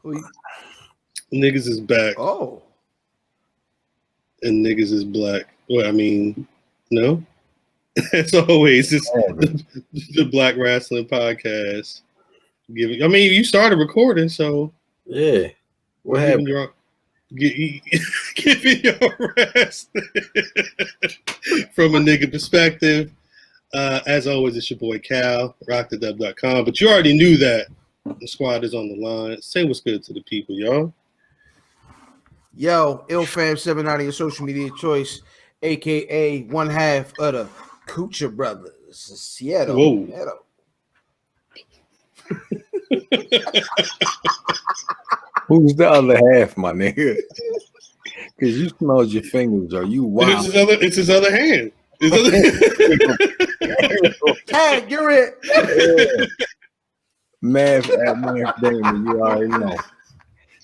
Niggas is back. Oh. And niggas is black. Well, I mean, no. As always, it's the Black Rasslin podcast. I mean, you started recording, so yeah. What happened? Giving your rest from a nigga perspective. As always, it's your boy Cal, rockthedub.com. But you already knew that the squad is on the line. Say what's good to the people, y'all. Yo, IlFam79, your social media choice, aka one half of the Coocher Brothers. Seattle. Whoa. Who's the other half, my nigga? Because you smelled your fingers. Are you wild? It's his other hand. Tag, you're it. Yeah. Math Damon, you already know.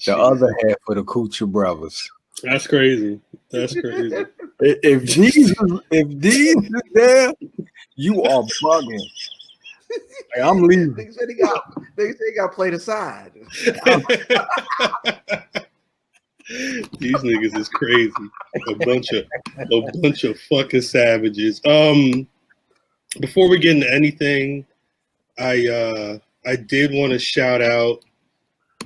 The other half of the Coocher Brothers. That's crazy. If Jesus is there, you are bugging. Like, I'm leaving. They said he got to play the side. These niggas is crazy. A bunch of fucking savages. Before we get into anything, I did want to shout out.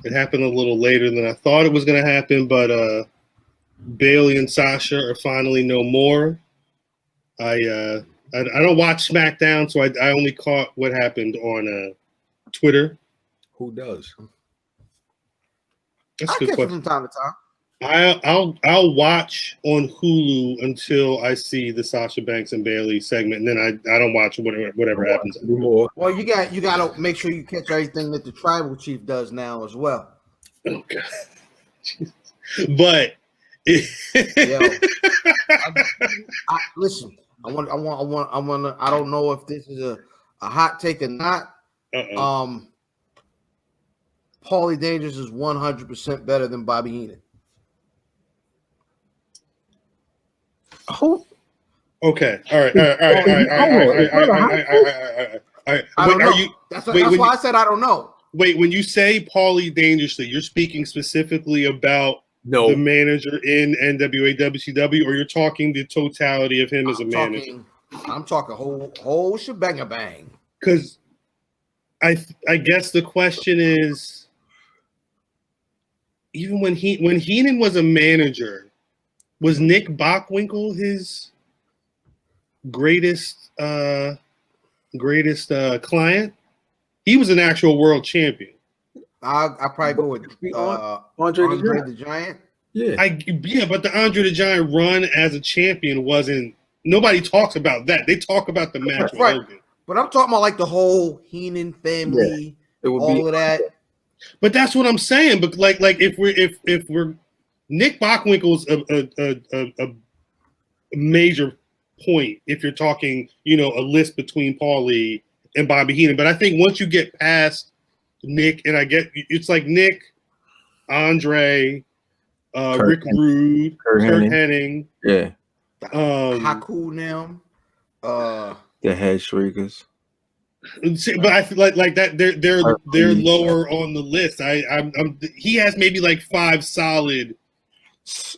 It happened a little later than I thought it was going to happen, but Bailey and Sasha are finally no more. I don't watch SmackDown, so I only caught what happened on Twitter. Who does? That's a good question. From time to time. I'll watch on Hulu until I see the Sasha Banks and Bailey segment, and then I don't watch whatever happens anymore. Well, you got to make sure you catch everything that the Tribal Chief does now as well. Oh God. But listen, I don't know if this is a hot take or not. Paulie Dangerous is 100% better than Bobby Heenan. Oh, okay. All right. That's why I said I don't know. Wait, when you say Paulie Dangerously, you're speaking specifically about the manager in NWA WCW, or you're talking the totality of him as a manager? I'm talking whole shebang bang. Because I guess the question is, even when Heenan was a manager, was Nick Bockwinkel his greatest client? He was an actual world champion. I probably go with Andre the Giant. Yeah, but the Andre the Giant run as a champion wasn't. Nobody talks about that. They talk about the match with Hogan. But I'm talking about like the whole Heenan family, all of that. But that's what I'm saying. But like if we're Nick Bockwinkel's a major point if you're talking, a list between Paulie and Bobby Heenan. But I think once you get past Nick, and I get it's like Nick, Andre, Rick Rude, Kurt Hennig, Haku now, the Head Shriekers. But I feel like that they're lower on the list. He has maybe like 5 solid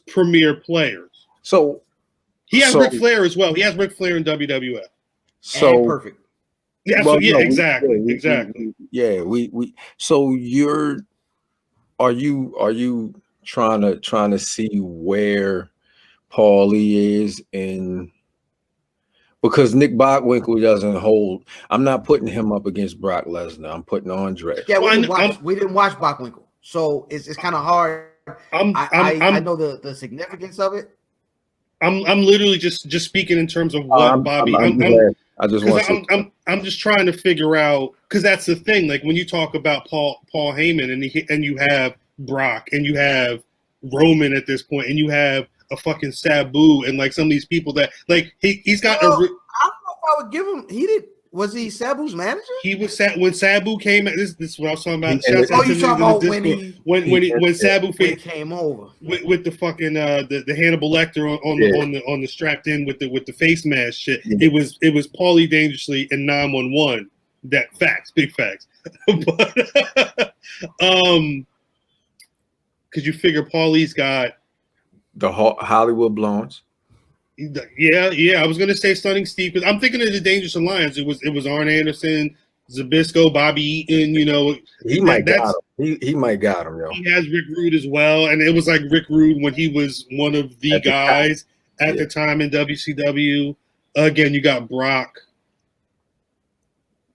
premier players. So he has Ric Flair as well. He has Ric Flair in WWF. So perfect. Yeah, exactly. Yeah, we. So are you trying to see where Paulie is in? Because Nick Bockwinkel doesn't hold. I'm not putting him up against Brock Lesnar. I'm putting Andre. Yeah, we didn't watch Bockwinkel, so it's kind of hard. I know the significance of it. I'm literally just speaking in terms of what Bobby. I'm just trying to figure out, because that's the thing. Like when you talk about Paul Heyman and you have Brock and you have Roman at this point and you have a fucking Sabu and like some of these people that like he's got. I don't know if I would give him. Was he Sabu's manager? He was when Sabu came. This is what I was talking about. You talking about when Sabu came over with the fucking the Hannibal Lecter on the strapped in with the face mask shit. It was Paulie Dangerously and 911. Big facts. But because you figure Paulie's got the Hollywood Blondes. Yeah. I was gonna say Stunning Steve because I'm thinking of the Dangerous Alliance. It was Arn Anderson, Zbyszko, Bobby Eaton. You know, he might got him. He might got him, yo. He has Rick Rude as well, and it was like Rick Rude when he was one of the guys at the time in WCW. Again, you got Brock.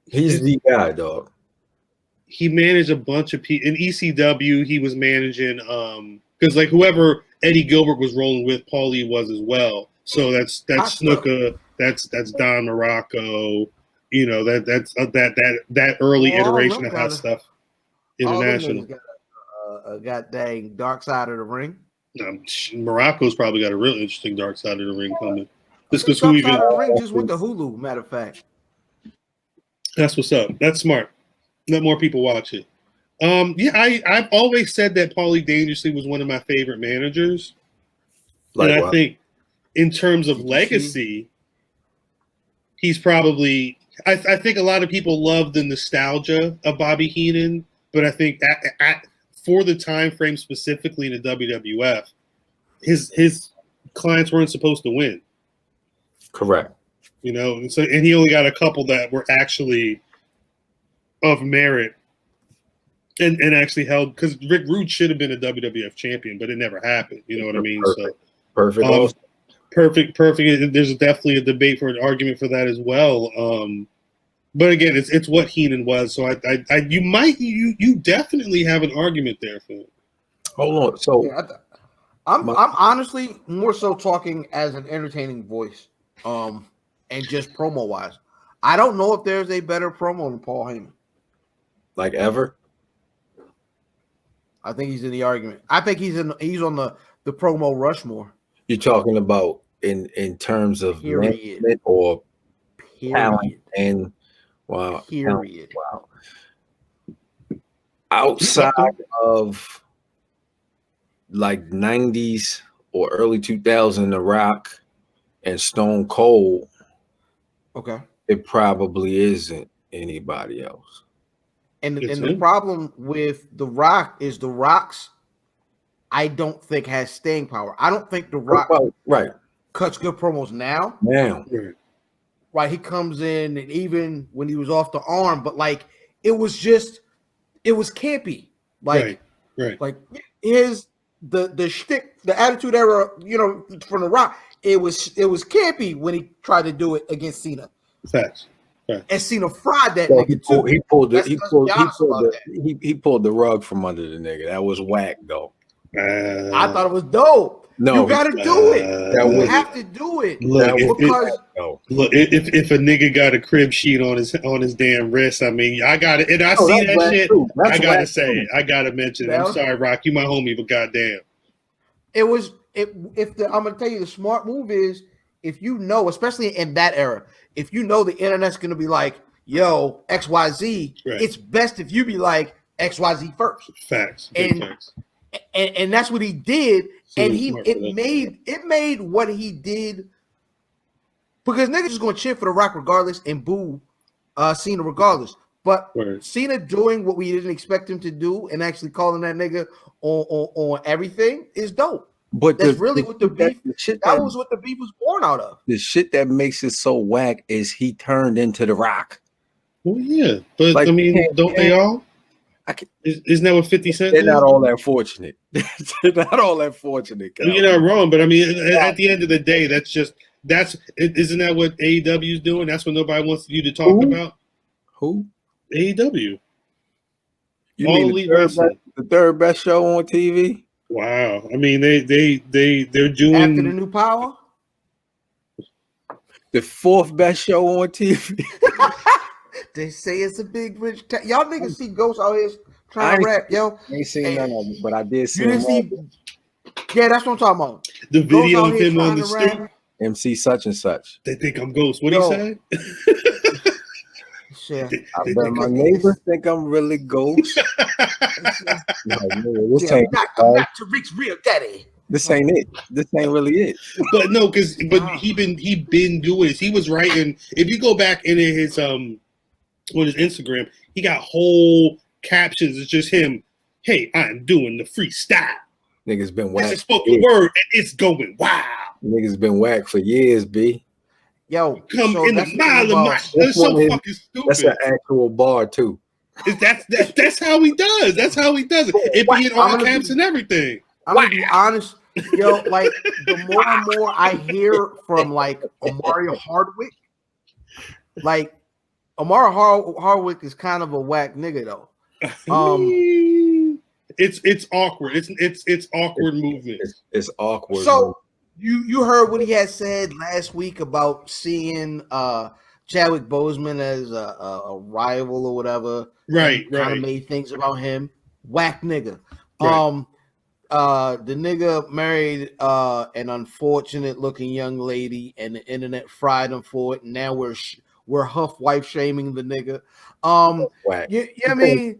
He's the guy, dog. He managed a bunch of people in ECW. He was managing because like whoever Eddie Gilbert was rolling with, Paulie was as well. So that's Snuka, that's Don Morocco, you know, that's that early iteration of hot stuff international. Got a goddamn dark side of the ring. Morocco's probably got a real interesting dark side of the ring coming. This because who even the ring just went to Hulu. Matter of fact, that's what's up. That's smart. Let more people watch it. I've always said that Paulie Dangerously was one of my favorite managers. And I think in terms of legacy, he's probably I think a lot of people love the nostalgia of Bobby Heenan, but I think for the time frame specifically in the WWF, his clients weren't supposed to win. Correct. You know, and he only got a couple that were actually of merit and actually held because Rick Rude should have been a WWF champion, but it never happened. You know what I mean? Perfect. Perfect. There's definitely a debate for an argument for that as well. But again, it's what Heenan was. So you definitely have an argument there, Phil. Hold on. So I'm honestly more so talking as an entertaining voice, and just promo wise. I don't know if there's a better promo than Paul Heyman. Like ever? I think he's in the argument. I think he's on the promo Rushmore. You're talking about in terms of management or talent and wow. Period. Wow. Outside of like 90s or early 2000, The Rock and Stone Cold, okay, it probably isn't anybody else. And the problem with The Rock is The Rock's, I don't think has staying power. I don't think The Rock cuts good promos now. Right, he comes in and even when he was off the arm, but like it was campy. Like like the shtick, the attitude era, you know, from The Rock, it was campy when he tried to do it against Cena. Facts. And Cena fried that nigga too. He pulled the rug from under the nigga. That was whack though. I thought it was dope. No, you gotta do it. You have to do it. Look, if a nigga got a crib sheet on his damn wrist, I mean, I got it, and I see that shit. I gotta say it. I gotta mention it. I'm sorry, Rock, you my homie, but goddamn, I'm gonna tell you, the smart move is if you know, especially in that era, if you know the internet's gonna be like, yo, XYZ, it's best if you be like XYZ first. Facts. And that's what he did, and it made what he did, because niggas just gonna cheer for The Rock regardless and boo Cena regardless. But Cena doing what we didn't expect him to do and actually calling that nigga on everything is dope. But that's really what the beef. That was what the beef was born out of. The shit that makes it so whack is he turned into The Rock. Well, yeah, but like, I mean, don't they all? Isn't that what 50 Cent? They're not all that fortunate. They're not all that fortunate. Well, you're not wrong, but I mean, at the end of the day, isn't that what AEW is doing? That's what nobody wants you to talk about. Who? AEW. You all mean the third best show on TV? Wow. I mean, they're doing after the new Power. The fourth best show on TV. They say it's a big rich. Y'all niggas see Ghost out here trying to rap, yo. I ain't seen none of it, but I did see. Yeah, that's what I'm talking about. The video of him on the street. MC such and such. They think I'm Ghost. What do you say? Shit. My neighbors think I'm really Ghost. This ain't not to reach real daddy. This ain't it. This ain't really it. But no, he been doing this. He was writing. If you go back into his on his Instagram, he got whole captions. It's just him. Hey, I'm doing the freestyle. Niggas been whacked. It's a spoken word, and it's going wow. Niggas been whacked for years, B. Yo, come in the mile of my. That's so fucking stupid. That's an actual bar too. That's how he does. That's how he does it. It be in all caps and everything. I'm gonna be honest, yo. Like the more and more I hear from like Omari Hardwick, like Omari Hardwick is kind of a whack nigga though. It's awkward. It's awkward movement. It's awkward. So you heard what he had said last week about seeing Chadwick Boseman as a rival or whatever. Right. Kind of made things about him. Whack nigga. Right. The nigga married an unfortunate looking young lady, and the internet fried him for it. And now we're huff wife shaming the nigga. I mean,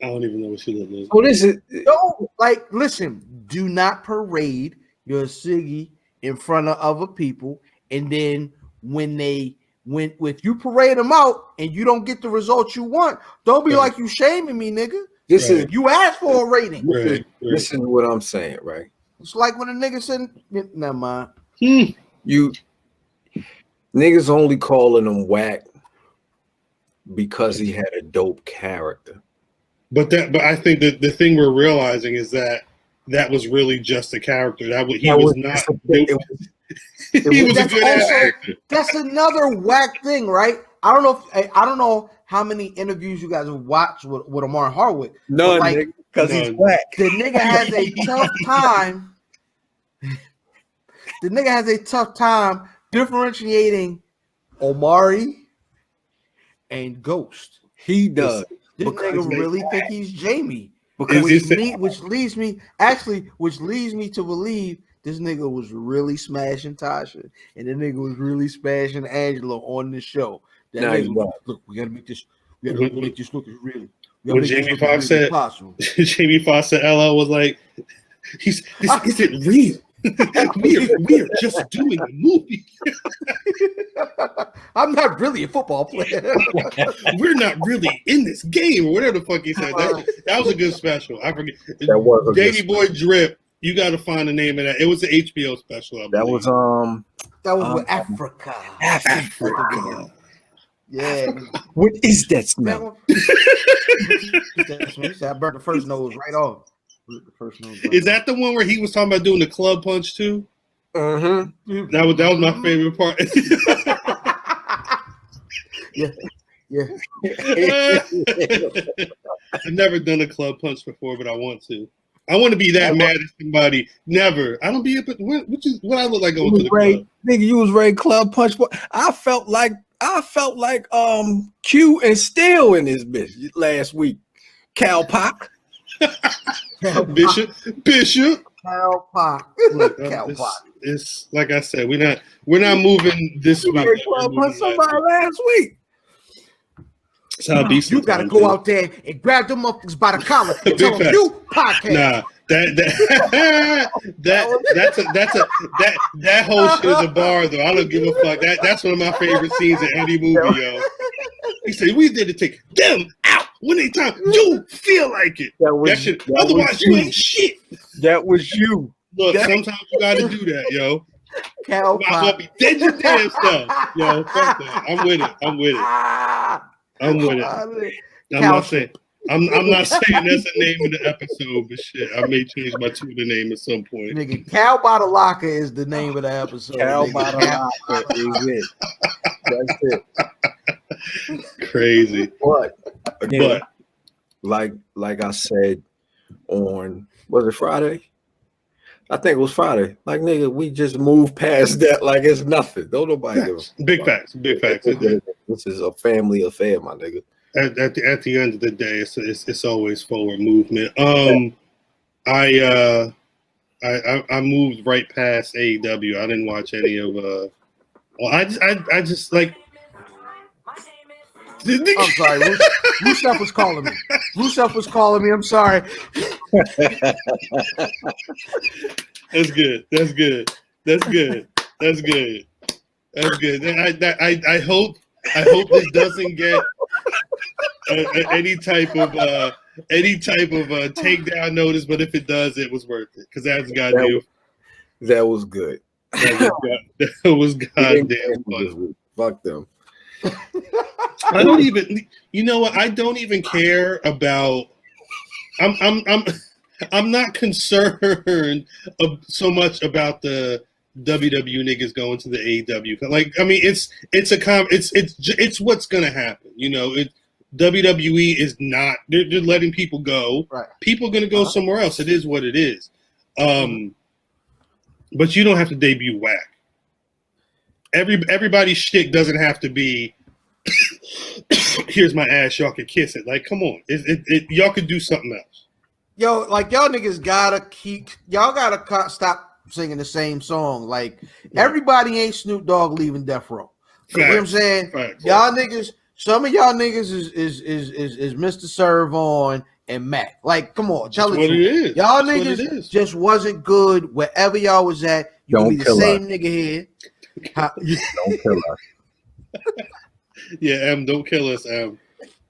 I don't even know what she looks like. What is it? No, like, listen, do not parade your Siggy in front of other people, and then when if you parade them out and you don't get the results you want, don't be like you shaming me, nigga. This is you asked for a rating. Listen to what I'm saying, right? It's like when a nigga said, never mind. You niggas only calling him whack because he had a dope character. But I think that the thing we're realizing is that was really just a character. He was not a good ass actor. That's another whack thing, right? I don't know how many interviews you guys have watched with Omar Hardwick. None, like, because he's whack. The nigga has a tough time. The nigga has a tough time differentiating Omari and Ghost. He does. This nigga really think he's Jamie. Which leads me to believe this nigga was really smashing Tasha, and the nigga was really smashing Angela on the show. Look, we gotta make this. We gotta make this look as real. When Jamie Foxx said, Jamie Foxx said, "Ella was like, this isn't real. we're just doing a movie. I'm not really a football player. We're not really in this game," or whatever the fuck he said. That was a good special. I forget. Davey Boy Drip. You got to find the name of that. It was an HBO special. I believe. That was with Africa. Yeah. What is that smell? I burnt the first nose right off. Is that the one where he was talking about doing the club punch too? Mm-hmm. That was my favorite part. Yeah. I've never done a club punch before, but I want to. I want to be that mad at somebody. Never. I don't be able. What I look like going to the club. Nigga, you was ready club punch. I felt like Q and Steel in this bitch last week. Cal Pac. Bishop. Cal Pac. It's like I said, we're not moving this week. Club punch somebody last week. You got to go out there and grab them motherfuckers by the collar and tell them you podcast. Nah, that whole shit is a bar though. I don't give a fuck. That's one of my favorite scenes in any movie, yo. He said we did to take them out when they time you feel like it. That shit. Otherwise, you ain't shit. That was you. Look, sometimes you got to do that, yo. Cal Pac. Be dead your damn stuff, yo. Fuck that. I'm with it. I'm not saying that's the name of the episode, but shit, I may change my Twitter name at some point. Nigga, Cal Badalaka is the name of the episode. Cal Badalaka is it. That's it. Crazy. But like I said on, was it Friday? I think it was Friday. Like, nigga, we just moved past that like it's nothing. Don't nobody give a big facts. This is a family affair, my nigga. At the end of the day, it's always forward movement. I moved right past AEW. I didn't watch any of I just like. I'm sorry. Rusev was calling me. I'm sorry. That's good. I hope this doesn't get any type of takedown notice, but if it does, it was worth it because that's goddamn. That was good. That was goddamn fun. Fuck them. I don't even. You know what? I don't even care about. I'm not concerned so much about the WWE niggas going to the AEW. Like, I mean, it's what's gonna happen. You know, WWE is not. They're letting people go. Right. People are gonna go somewhere else. It is what it is. But you don't have to debut whack. Everybody's shtick doesn't have to be. Here's my ass. Y'all can kiss it. Like, come on. Y'all could do something else. Yo, like y'all niggas gotta stop singing the same song. Like everybody ain't Snoop Dogg leaving Death Row. You know what I'm saying? Y'all niggas, some of y'all niggas is Mr. Serv-On and Mac. Like, come on, tell the truth. Y'all niggas just wasn't good wherever y'all was at. You can be the same nigga here. Don't kill us. Yeah, don't kill us,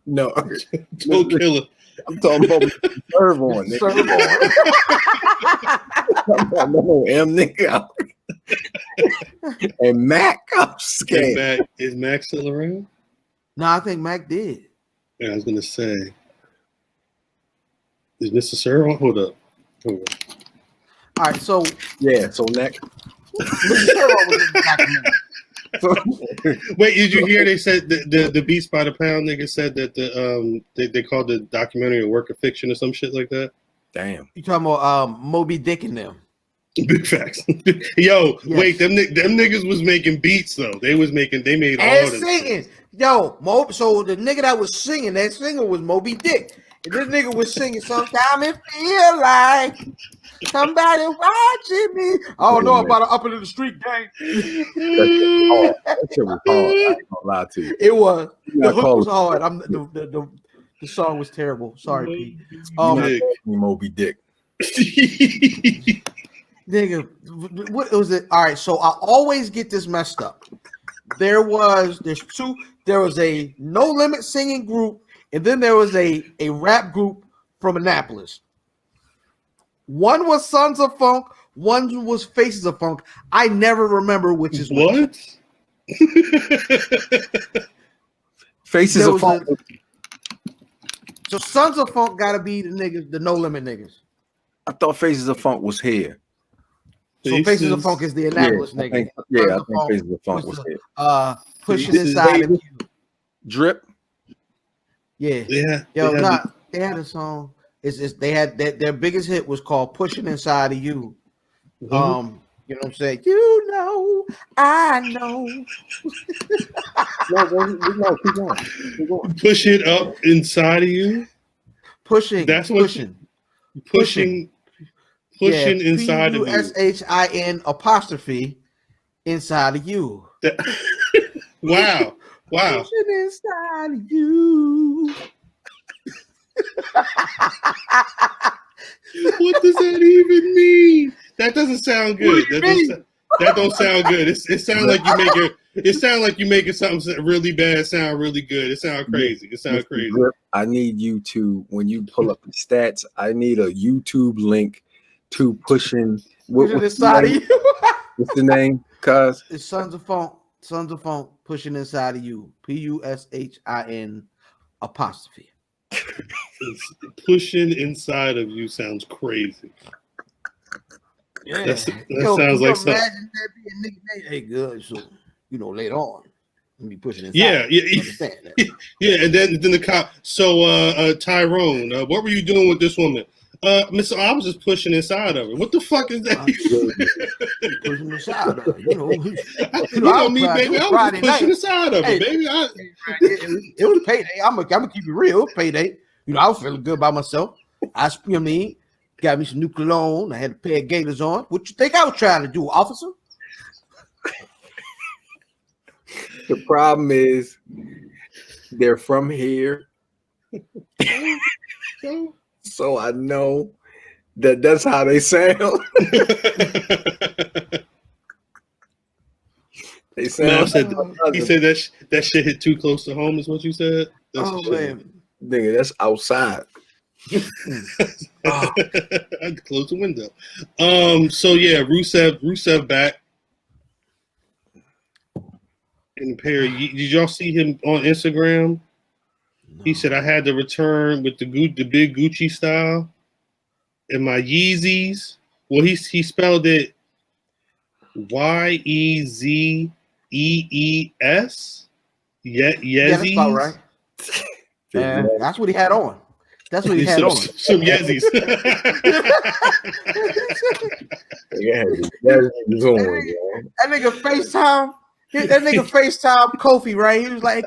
No, don't kill us. I'm talking about Serv-On. No, nigga. And Mac, I'm scared. Is Mac still around? No, I think Mac did. Yeah, I was gonna say. Is Mr. Serv-On? Hold up. All right, so next. Mr. Serv-On was in the documentary. Wait, did you hear they said the Beats by the Pound nigga said that they called the documentary a work of fiction or some shit like that? Damn. You talking about Moby Dick and them? Big facts. Yo, yes. Wait, them niggas was making beats though. They made all and this singing. Shit. Yo, so the nigga that was singing, that singer was Moby Dick. And this nigga was singing "Sometime It Feel Like Somebody Watching Me." I don't know about an Up Into the Street gang. That shit was hard. I ain't gonna lie to you. It was. The hook was hard. The song was terrible. Sorry, Pete. Moby Dick. Nigga, what was it? All right, so I always get this messed up. There was a No Limit singing group, and then there was a rap group from Annapolis. One was Sons of Funk, one was Faces of Funk. I never remember which is what. Faces of Funk. So Sons of Funk gotta be the niggas, the No Limit niggas. I thought Faces of Funk was here. So Faces of Funk is the Annapolis nigga. I think Faces of Funk was here. Pushing Inside of You. Drip. Yeah. They had a song. They had their biggest hit was called "Pushing Inside of You." Mm-hmm. You know what I'm saying? You know, I know. No, keep going. Push it up inside of you. Pushing. That's what pushing inside of you. Pushin apostrophe inside of you. Wow. Pushing inside of you. What does that even mean? That doesn't sound good. That don't sound good. It sounds like you make it. It sounds like you making something really bad sound really good. It sounds crazy. I need you to, when you pull up the stats, I need a YouTube link to Pushing. What's inside of you? What's the name? Cuz it's Sons of Funk, Pushing Inside of You. Pushin apostrophe. Pushing inside of you sounds crazy. Yeah, that sounds like something. Imagine that being nickname. Hey, good. So later on, let me push it inside. Yeah. And then the cop. So, Tyrone, what were you doing with this woman? Mister, I was just pushing inside of her. What the fuck is that? Pushing inside of her. You know me, baby. I was pushing inside of her, baby. It was payday. I'm gonna keep it real. It was payday. I was feeling good by myself. Got me some new cologne. I had a pair of gaiters on. What you think I was trying to do, officer? The problem is they're from here. So I know that's how they sound. They sound. No, he said that shit hit too close to home is what you said? Man. Nigga, that's outside. I close the window. So yeah, Rusev back in a pair. Did y'all see him on Instagram? No. He said I had to return with the big Gucci style and my Yeezys. Well, he spelled it Yeezes. Yeezys. Yeah, that's about right. That's what he had on. That's what he had on. Some Yeezys. That nigga FaceTime. That nigga FaceTime Kofi, right? He was like,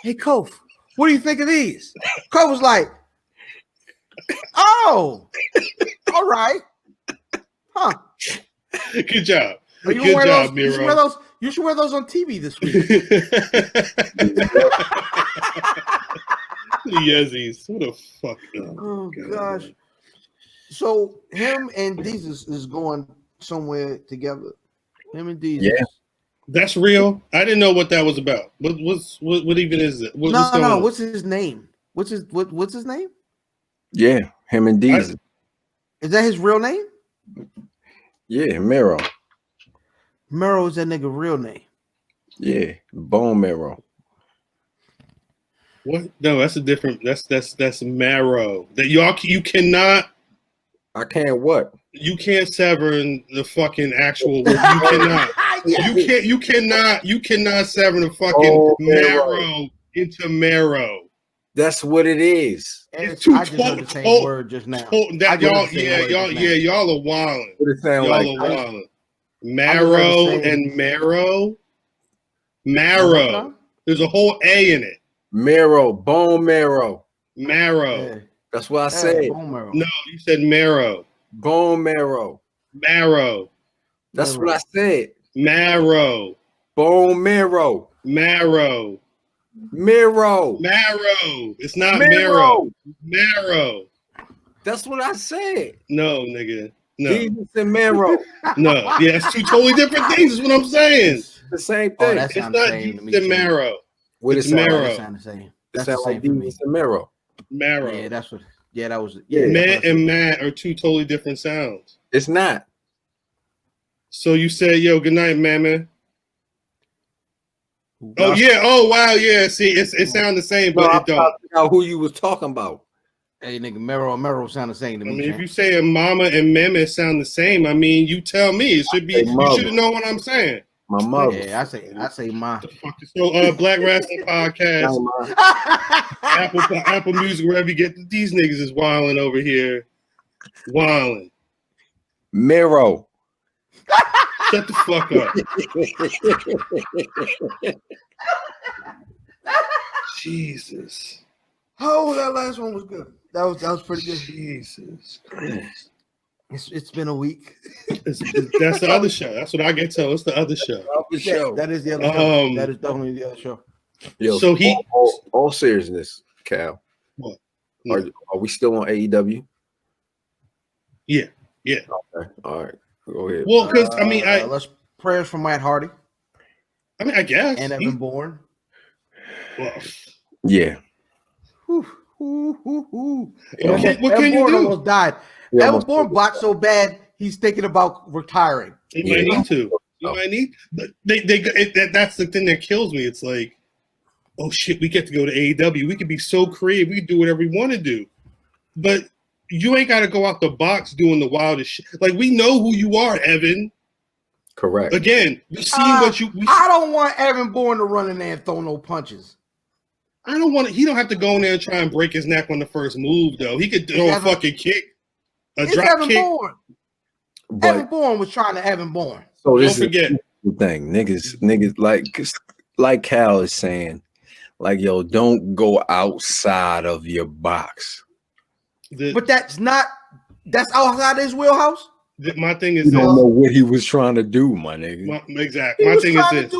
hey, Kof, what do you think of these? Kof was like, oh, all right. Huh. Good job. Good job, Miro. You should wear those on TV this week. Yeezys. What the fuck? Oh gosh. So him and Desus is going somewhere together. Him and Desus. Yeah. That's real. I didn't know what that was about. What even is it? No. What's his name? What's his name? Yeah, him and Desus. Is that his real name? Yeah, Miro. Miro is that nigga real name. Yeah, Bone Marrow. What? No, that's a different. That's Marrow. That you cannot. I can't what? You can't sever the fucking actual word. You cannot. You cannot sever the fucking marrow into marrow. That's what it is. It's I just heard the same word just now. Y'all are wilding. Y'all are wilding. Marrow and marrow. Marrow. There's a whole A in it. Marrow, bone marrow. Marrow. Yeah. That's what I said. No, you said marrow. Bone marrow. Marrow. That's what I said. Marrow. Bone marrow. Marrow. Marrow. Marrow. It's not marrow. Marrow. That's what I said. No, nigga. No. Jesus and marrow. No. Yeah, it's two totally different things. Is what I'm saying. The same thing. It's not Jesus and marrow. What it's marrow. That sound the same. That's the same like Jesus and marrow. Marrow. Yeah, that's what. Yeah, that was. Yeah, man and man are two totally different sounds. It's not. So you said, "Yo, good night, man." Oh yeah. Oh wow. Yeah. See, it sounds the same, but it don't. Know who you was talking about? Hey, nigga, Mero sound the same to me. I mean, if you say a mama and mama sound the same, I mean, you tell me. It should be. You should know what I'm saying. My mother. Yeah, I say my. So, Black Rasslin Podcast, Apple Music, wherever you get these niggas is wilding over here, wilding. Miro. Shut the fuck up. Jesus. Oh, that last one was good. That was pretty good. Jesus Christ. It's been a week. That's the other show. That's what I get told. It's the other show. That is the other show. That is definitely the other show. Yo, so all seriousness, Cal. What? Are we still on AEW? Yeah. Okay. All right. Go ahead. Well, because let's prayers for Matt Hardy. I mean, I guess. And Evan Bourne. Well, yeah. What can you do? Almost died. Yeah, Evan Bourne blocked so bad he's thinking about retiring. He might need to. That's the thing that kills me. It's like, oh shit, we get to go to AEW. We can be so creative. We can do whatever we want to do, but you ain't got to go out the box doing the wildest shit. Like, we know who you are, Evan. Correct. Again, we see what you. I don't want Evan Bourne to run in there and throw no punches. I don't want. He don't have to go in there and try and break his neck on the first move, though. He could throw a fucking kick. It's Evan Bourne. Evan Bourne was trying to Evan Bourne. So this is the thing, niggas like Cal is saying, like, yo, don't go outside of your box. But that's outside his wheelhouse. My thing is, you don't know what he was trying to do, my nigga. Exactly. My thing is this.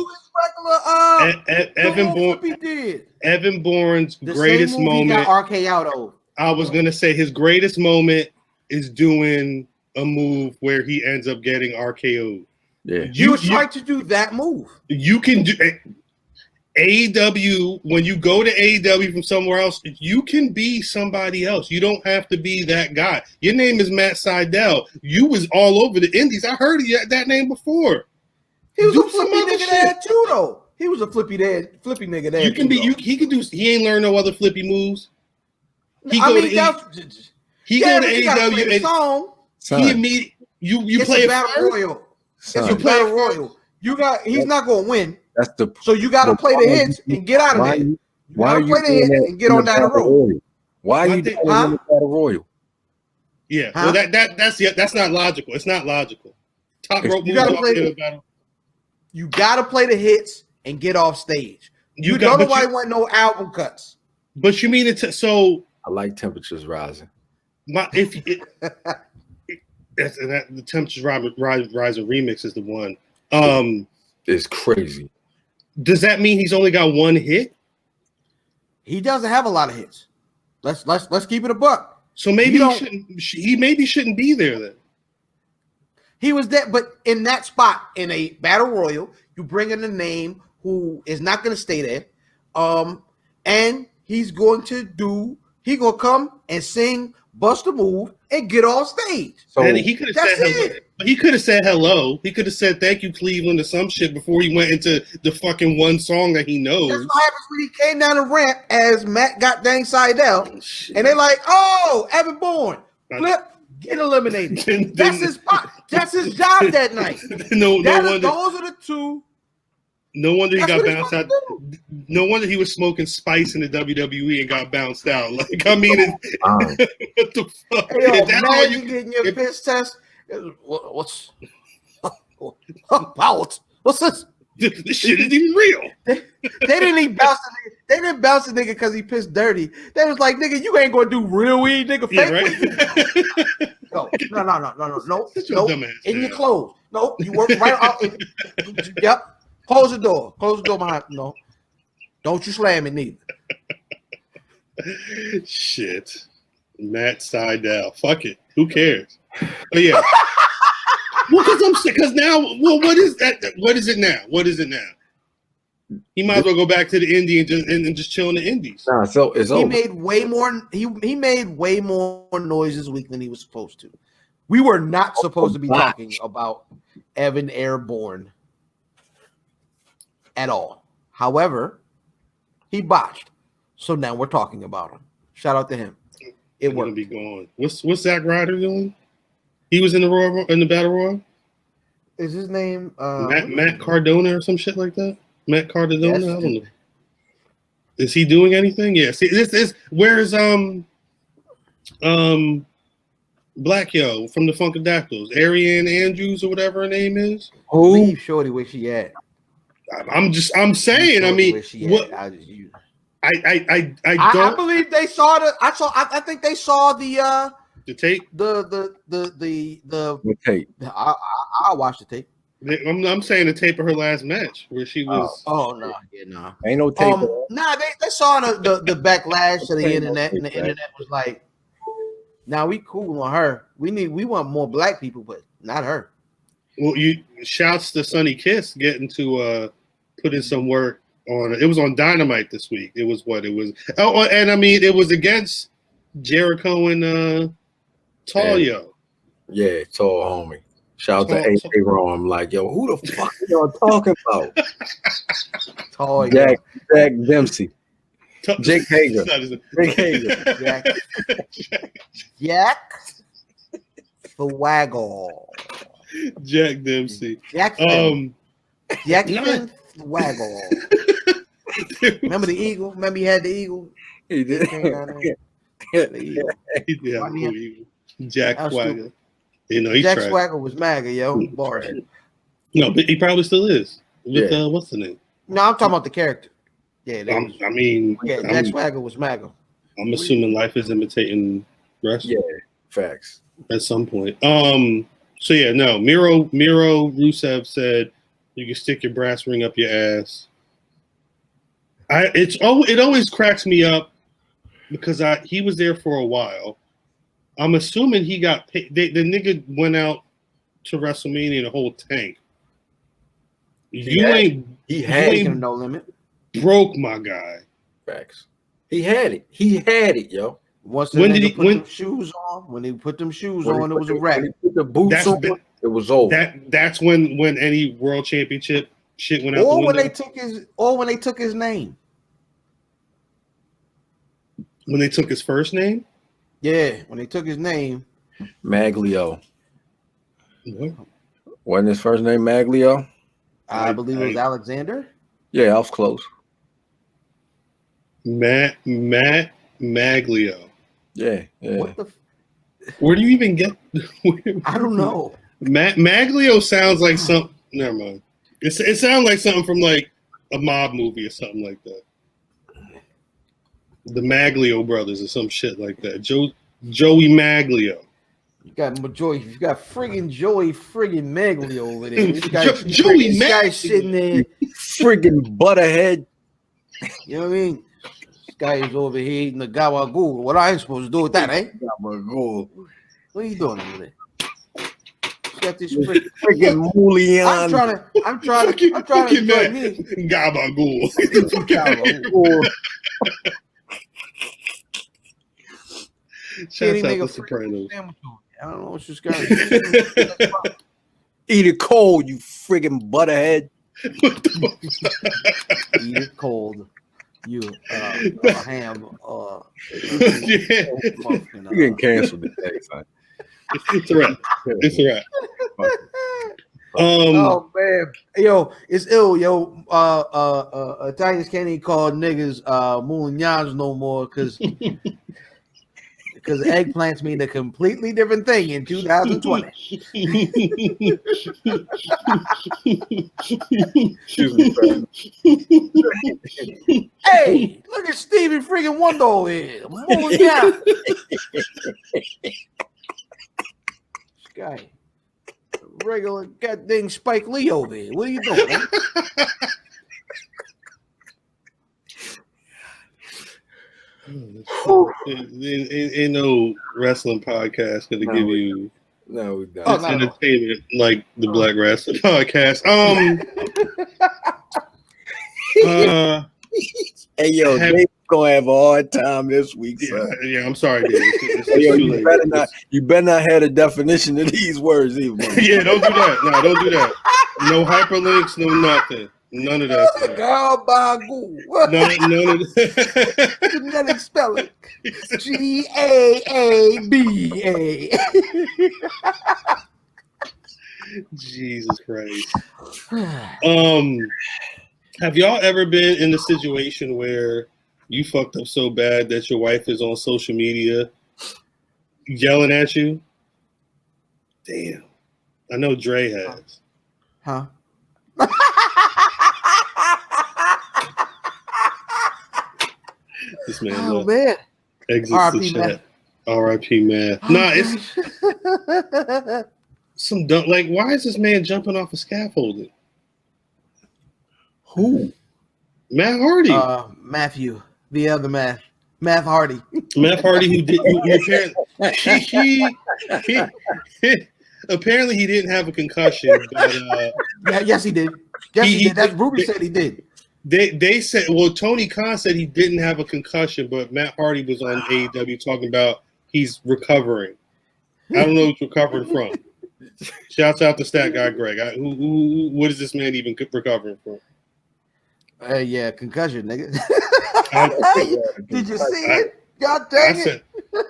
Evan Bourne. Evan Bourne's greatest moment. RK out. I was gonna say his greatest moment is doing a move where he ends up getting RKO'd. Yeah, you tried to do that move. You can do. AEW, when you go to AEW from somewhere else, you can be somebody else. You don't have to be that guy. Your name is Matt Sydal. You was all over the indies. I heard that name before. He was a flippy nigga there too, though. He was a flippy nigga there. You can be. He can do. He ain't learn no other flippy moves. He go to AEW and song. You play a battle royal. It's a battle royal. He's not gonna win. So you got to play the hits and get out of there. Why are you play the hits and get on down the road? Why are you doing the battle royal? Yeah, well that's not logical. It's not logical. Top rope. You got to play the hits and get off stage. Nobody want no album cuts. But you mean it? So I like Temperatures Rising. The Temperatures Rising remix is the one. It's crazy. Does that mean he's only got one hit? He doesn't have a lot of hits. Let's keep it a buck. So maybe he shouldn't be there then. He was there, but in that spot in a battle royal, you bring in a name who is not going to stay there, and he's going to come and sing, bust a move, and get off stage. So he could have said hello. He could have said hello. He could have said thank you, Cleveland, or some shit before he went into the fucking one song that he knows. That's what happens when he came down the ramp as Matt got dang Sydal, and they're like, "Oh, Evan Bourne, flip, get eliminated." That's his job that night. Those are the two. No wonder he got bounced out. No wonder he was smoking spice in the WWE and got bounced out. Like, I mean, what the fuck? Hey, imagine getting your piss test. What's this? This shit isn't even real. They didn't even bounce the nigga. They didn't bounce the nigga because he pissed dirty. They was like, nigga, you ain't gonna do real weed, nigga. Fake weed. No. In your clothes. No, you work right out. Yep. Close the door. Close the door behind. No. Don't you slam it neither. Shit. Matt Sydal. Fuck it. Who cares? But yeah. Well, because now, what is that? What is it now? What is it now? He might as well go back to the indie and just chill in the indies. Nah, so it's over. He made way more noise this week than he was supposed to. We were not supposed to be talking about Evan Airborne at all. However, he botched. So now we're talking about him. Shout out to him. It worked. Be gone. What's Zack Ryder doing? He was in the battle royal. Is his name Matt Cardona or some shit like that? Matt Cardona. Yes. I don't know. Is he doing anything? Yeah. See, this is where's Black Yo from the Funkadactyls, Ariane Andrews or whatever her name is. Who? Leave Shorty where she at. I'm saying. I mean, what? I believe they saw the. I think they saw the tape. The tape. I'll watch the tape. I'm saying the tape of her last match where she was. Oh no, yeah, no, ain't no tape. They saw the backlash to the internet, and the internet was like, "Now we cool on her. We want more black people, but not her." Well, shouts to Sonny Kiss getting to put in some work on it. It was on Dynamite this week. It was what it was. Oh, and I mean it was against Jericho and Talia. Yeah, tall homie. Shout out to A-Ron. I'm like, yo, who the fuck are y'all talking about? Tall Jack Dempsey. Jake Hager. Jake Hager. Jack Swaggle. Jack Dempsey. Jackson Swaggle. Remember the eagle? Remember he had the eagle? He did. Jack Swaggle. You know, Jack Swaggle was MAGA, yo. Bars. No, but he probably still is. With what's the name? No, I'm talking about the character. Yeah, Jack Swaggle was MAGA. I'm assuming life is imitating wrestling. Yeah, facts. At some point. So yeah, no. Miro Rusev said you can stick your brass ring up your ass. It always cracks me up because he was there for a while. I'm assuming he got paid. The nigga went out to WrestleMania in a whole tank. He had no limit. broke my guy. Facts. He had it, yo. Once when did he put them shoes on? When he put them shoes on, it was a wrap. When he put the boots on, it was over. That's when any world championship shit went out. Or when they took his name. When they took his first name? Yeah, when they took his name. Maglio. What? Wasn't his first name Maglio? I believe it was Alexander. Yeah, I was close. Matt Maglio. Yeah. What the? Where do you even get? I don't know. Maglio sounds like something. Never mind. It sounds like something from like a mob movie or something like that. The Maglio brothers or some shit like that. Joey Maglio. You got friggin' Joey friggin' Maglio over there. This guy's sitting there, friggin' butterhead. You know what I mean? This guy is over here eating the gabagool. What are I supposed to do with that, eh? Gabagool. What are you doing over there? Got this friggin' Moulian. I'm trying to gabagool. Shouts out to Sopranos. I don't know what this guy. Eat it cold, you friggin' butterhead. Eat it cold. You ham. You're getting canceled today, son. It's a wrap. Oh man, yo, it's ill, yo. Italians can't even call niggas moulignons no more because eggplants mean a completely different thing in 2020. Hey, look at Stevie freaking Wonder over here. Moulignon. This guy. Regular goddamn Spike Lee over here. What are you doing? Man? Ain't no wrestling podcast gonna give you entertainment like the Black Wrestling Podcast. Hey yo, Dave's gonna have a hard time this week. Yeah, I'm sorry, Dave. You better not have a definition of these words either. Yeah, don't do that. No, don't do that. No hyperlinks, no nothing. None of that. None of that. Genetic spelling. GAABA. Jesus Christ. Have y'all ever been in a situation where you fucked up so bad that your wife is on social media yelling at you? Damn. I know Dre has. Huh? This man, man. Exits the chat. R.I.P. man. Nah, it's some dumb. Like, why is this man jumping off a scaffolding? Who? Matt Hardy. Matthew, the other Matt Hardy. Matt Hardy, who did apparently he didn't have a concussion, but yes, he did. Yes, he did. That's Ruby said he did. They said, well, Tony Khan said he didn't have a concussion, but Matt Hardy was on AEW talking about he's recovering. I don't know what he's recovering from. Shouts out to Stat Guy Greg. What is this man even recovering from? Yeah, concussion, nigga. Did you see it? God dang it.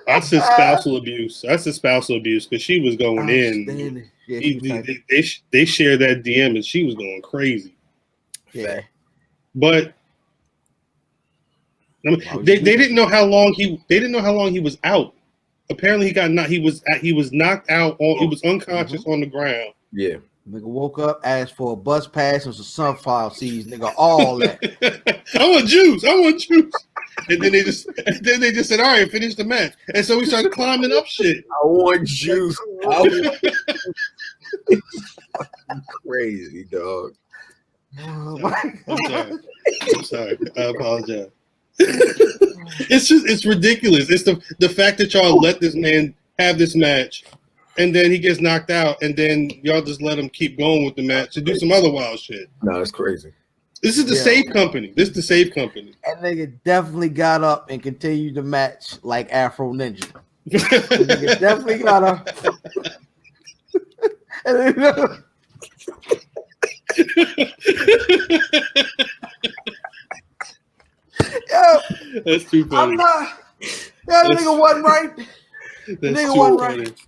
I said spousal abuse. I said spousal abuse because she was going in. Yeah, they shared that DM and she was going crazy. Yeah. But I mean, they didn't know how long he was out. Apparently he was knocked out. He was unconscious on the ground. Yeah. Nigga woke up, asked for a bus pass and some sunflower seeds, nigga, all that. I want juice. And then they just said, all right, finish the match. And so we started climbing up shit. I want juice. Crazy, dog. Oh my God. I'm sorry. I apologize. It's ridiculous. It's the fact that y'all let this man have this match. And then he gets knocked out, and then y'all just let him keep going with the match to do some other wild shit. No, it's crazy. This is the safe company. This is the safe company. And nigga definitely got up and continued to match like Afro Ninja. Nigga definitely got up. Yo, that's too funny. I'm not. That nigga wasn't right. That's nigga wasn't funny. Right.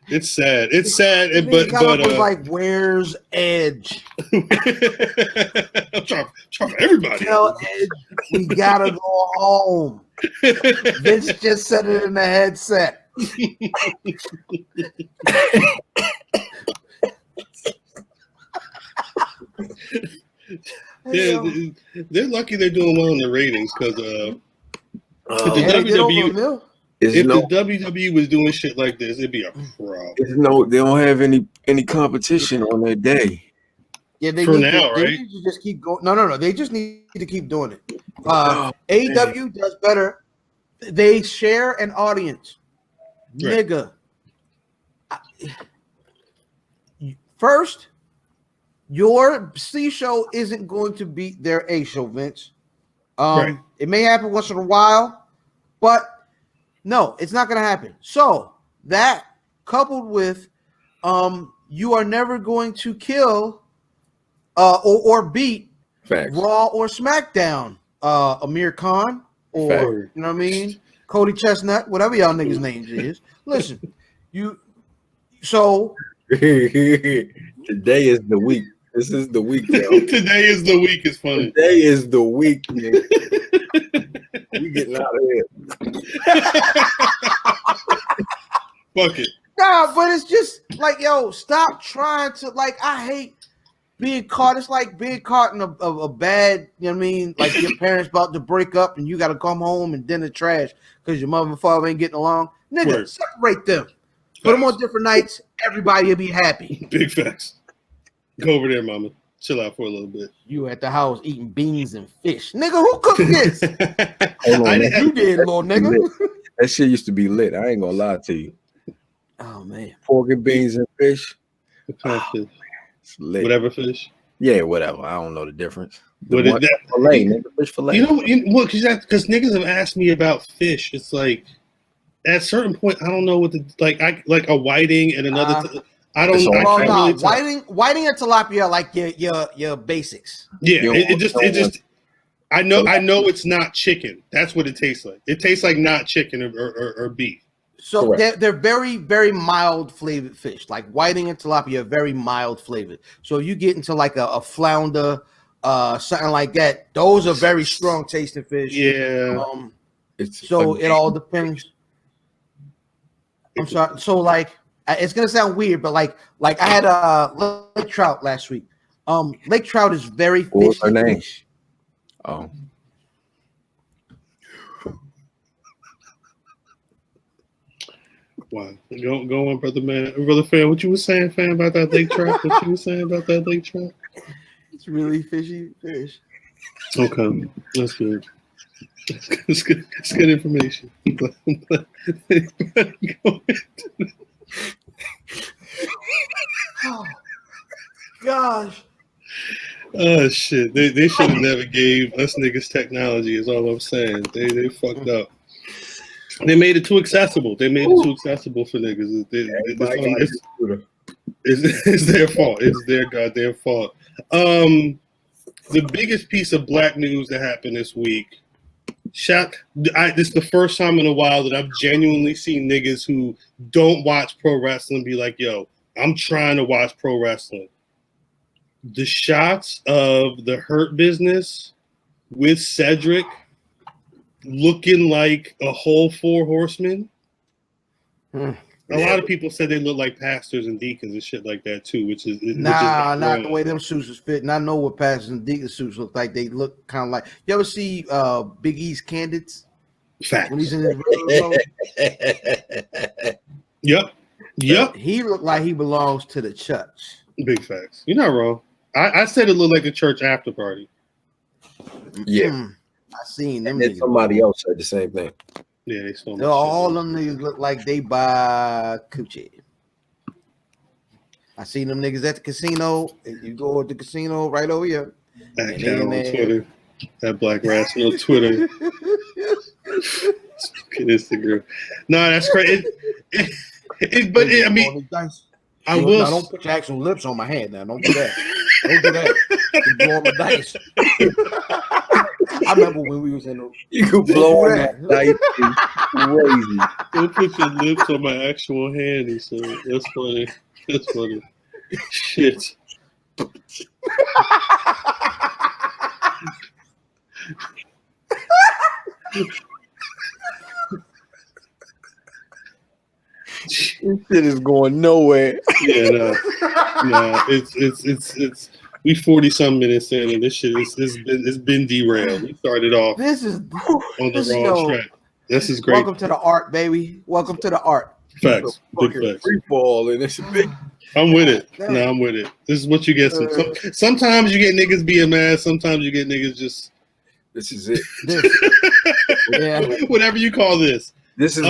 It's sad. It's sad. But was like, where's Edge? I'm trying for everybody. Tell Edge we gotta go home. Vince just said it in the headset. Yeah, they're lucky they're doing well in the ratings because the WWE. If the WWE was doing shit like this, it'd be a problem. They don't have any competition on their day. Yeah, they for need now, they right? need to just keep going. No. They just need to keep doing it. AEW does better. They share an audience, right. Nigga. First, your C show isn't going to beat their A show, Vince. Right. It may happen once in a while, but no, it's not going to happen. So that coupled with you are never going to kill or beat Facts. Raw or SmackDown Amir Khan or Facts. You know what I mean? Cody Chestnut, whatever y'all niggas' names is. Listen, so today is the week. This is the week, yo. Today is the week. It's funny. Today is the week, man. We getting out of here. Fuck it. Nah, but it's just like, yo, stop trying to, like, I hate being caught. It's like being caught in a bad, you know what I mean? Like your parents about to break up and you got to come home and dinner trash because your mother and father ain't getting along. Nigga, separate them. Put them on different nights. Everybody will be happy. Big facts. Go over there, mama. Chill out for a little bit. You at the house eating beans and fish. Nigga, who cooked this? You did, little nigga. That shit used to be lit. I ain't gonna lie to you. Oh, man. Pork and beans and fish. What kind of fish? It's lit. Whatever fish? Yeah, whatever. I don't know the difference. What is that? Fillet, nigga, fish fillet. You know what? Because niggas have asked me about fish. It's like, at a certain point, I don't know what the, like a whiting and another... I don't know. Whiting and tilapia are like your basics. Yeah, it just. I know it's not chicken. That's what it tastes like. It tastes like not chicken or beef. So they're very, very mild flavored fish. Like whiting and tilapia are very mild flavored. So you get into like a flounder, something like that. Those are very strong tasting fish. Yeah. It all depends. I'm sorry. So like. It's gonna sound weird, but like I had a lake trout last week. Lake trout is very fishy fish. Oh, wow! Go on, brother fan. What you was saying, fan, about that lake trout? What you was saying about that lake trout? It's really fishy fish. Okay, that's good. It's good. It's good information. Oh gosh. Oh shit. They should have never gave us niggas technology is all I'm saying. They fucked up. They made it too accessible. They made it too accessible for niggas. It's their fault. It's their goddamn fault. The biggest piece of black news that happened this week. This is the first time in a while that I've genuinely seen niggas who don't watch pro wrestling be like, yo, I'm trying to watch pro wrestling. The shots of the Hurt Business with Cedric looking like a whole four horsemen. A lot of people said they look like pastors and deacons and shit like that too, which is not the way them suits was fitting. I know what pastors and deacons suits look like. They look kind of like, you ever see Big E's Candids? Facts. When he's in his Yep. He looked like he belongs to the church. Big facts. You're not wrong. I said it looked like a church after party. Yeah. I seen them. And somebody else said the same thing. Yeah, they saw all them niggas look like they buy coochie. I seen them niggas at the casino. You go to the casino right over here. That cat on Twitter. That Black Rasslin on Twitter. Instagram. No, that's crazy. I mean, I will. Now, don't put your actual lips on my hand. Now, don't do that. Don't do that. You're blowing my dice. I remember when we was in the. You could blow that dice. Crazy. Don't put your lips on my actual hand. He said, "That's funny. That's funny." Shit. This shit is going nowhere. Yeah, no. It's we 40-some minutes in, and this shit it's been derailed. We started off on the wrong track. This is great. Welcome to the art, baby. Welcome to the art. Facts. Big facts. Free fall, and it's a big. I'm with it. No, I'm with it. This is what you get. Sometimes you get niggas being mad. Sometimes you get niggas just. This is it. Yeah. Whatever you call this. This is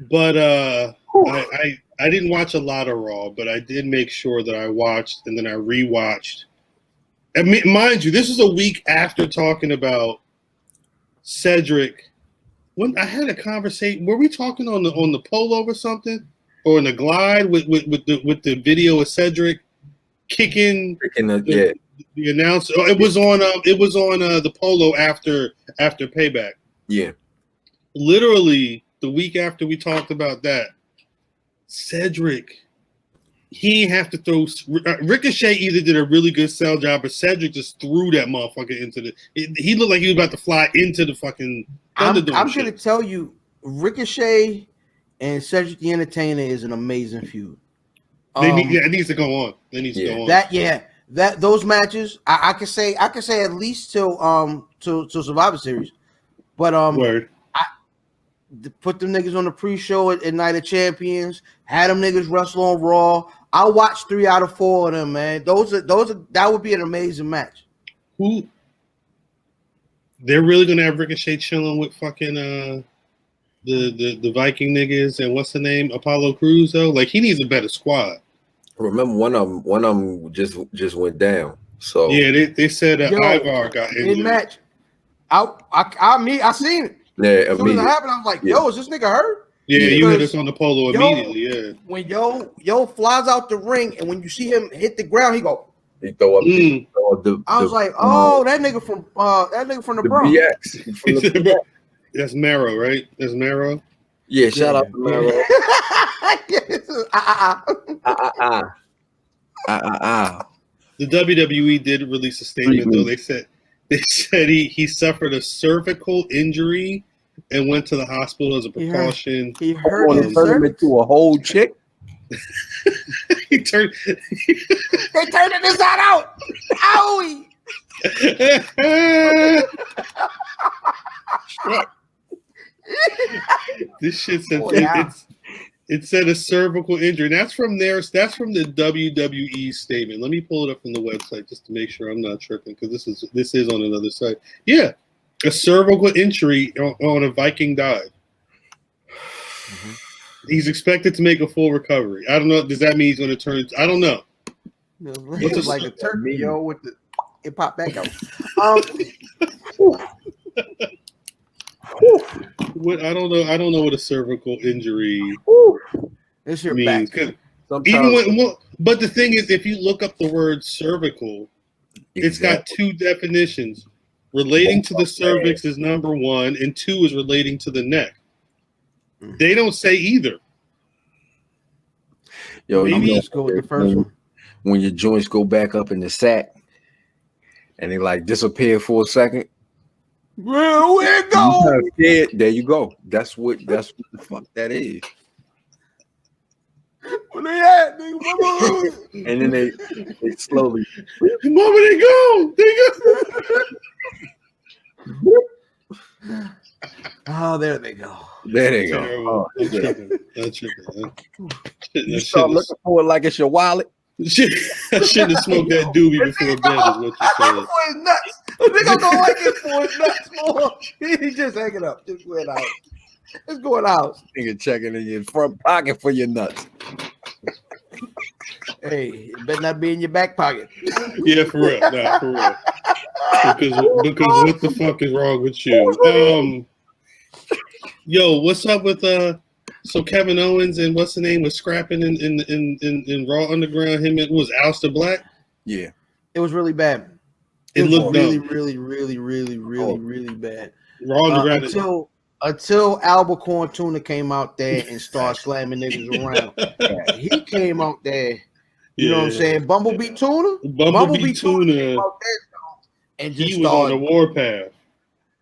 But I didn't watch a lot of Raw, but I did make sure that I watched and then I rewatched. And mind you, this is a week after talking about Cedric. When I had a conversation, were we talking on the polo or something, or in the glide with the video of Cedric kicking the announcer? Oh, it was on the polo after Payback. Yeah. Literally the week after we talked about that, Cedric, he didn't have to throw. Ricochet either did a really good sell job, or Cedric just threw that motherfucker into the. He looked like he was about to fly into the fucking. I'm going to tell you, Ricochet and Cedric the Entertainer is an amazing feud. It needs to go on. It needs to go on. Those matches, I can say at least till Survivor Series, but Word. Put them niggas on the pre-show at Night of Champions. Had them niggas wrestle on Raw. I watched 3 out of 4 of them, man. That would be an amazing match. Who? They're really gonna have Ricochet chilling with fucking the Viking niggas and what's the name, Apollo Crews though. Like he needs a better squad. Remember one of them just went down. So yeah, they said Ivar got injured. In match, I seen it. Yeah, as soon as it happened, I was like, "Yo, is this nigga hurt?" Yeah, you hit us on the polo immediately. Yeah, when yo flies out the ring, and when you see him hit the ground, he throw up. I was like, "Oh, that nigga from the Bronx." BX. That's Miro, right? That's Miro. Yeah, shout out to Miro. The WWE did release a statement though. They said he suffered a cervical injury and went to the hospital as a precaution. He hurt him into a whole chick. They turned it inside out. Owie. This shit said it said a cervical injury. That's from the WWE statement. Let me pull it up from the website just to make sure I'm not tripping because this is on another site. Yeah, a cervical injury on a Viking dive. Mm-hmm. He's expected to make a full recovery. I don't know. Does that mean he's going to turn? I don't know. It's like a turkey, yo, with it popped back out. What I don't know what a cervical injury It's your means. back. But the thing is, if you look up the word cervical, it's got 2 definitions. Relating to the cervix is number 1, and 2 is relating to the neck. They don't say either. Yo, maybe let's go with the first one. When your joints go back up in the sack and they like disappear for a second. Well, where it go? There you go. That's what the fuck that is. Where they at, nigga? And then they slowly. Mama, they go. Oh, there they go. There they go. That's tripping. You start looking for it like it's your wallet. I shouldn't have smoked that doobie before bed. Is what you said. For his nuts. The nigga don't like it for his nuts more. He just hanging up. Just going out. It's going out. Nigga checking in your front pocket for your nuts. Hey, it better not be in your back pocket. Yeah, for real. Nah, for real. Because what the fuck is wrong with you? Yo, what's up with so Kevin Owens and what's the name was scrapping in Raw Underground? Him it was Aleister Black. Yeah, it was really bad. It looked really, dumb. really bad. Raw Underground until Albacore Tuna came out there and started slamming niggas around. He came out there. You know what I'm saying? Bumblebee Tuna. Bumblebee Tuna came out there and just he was on the warpath.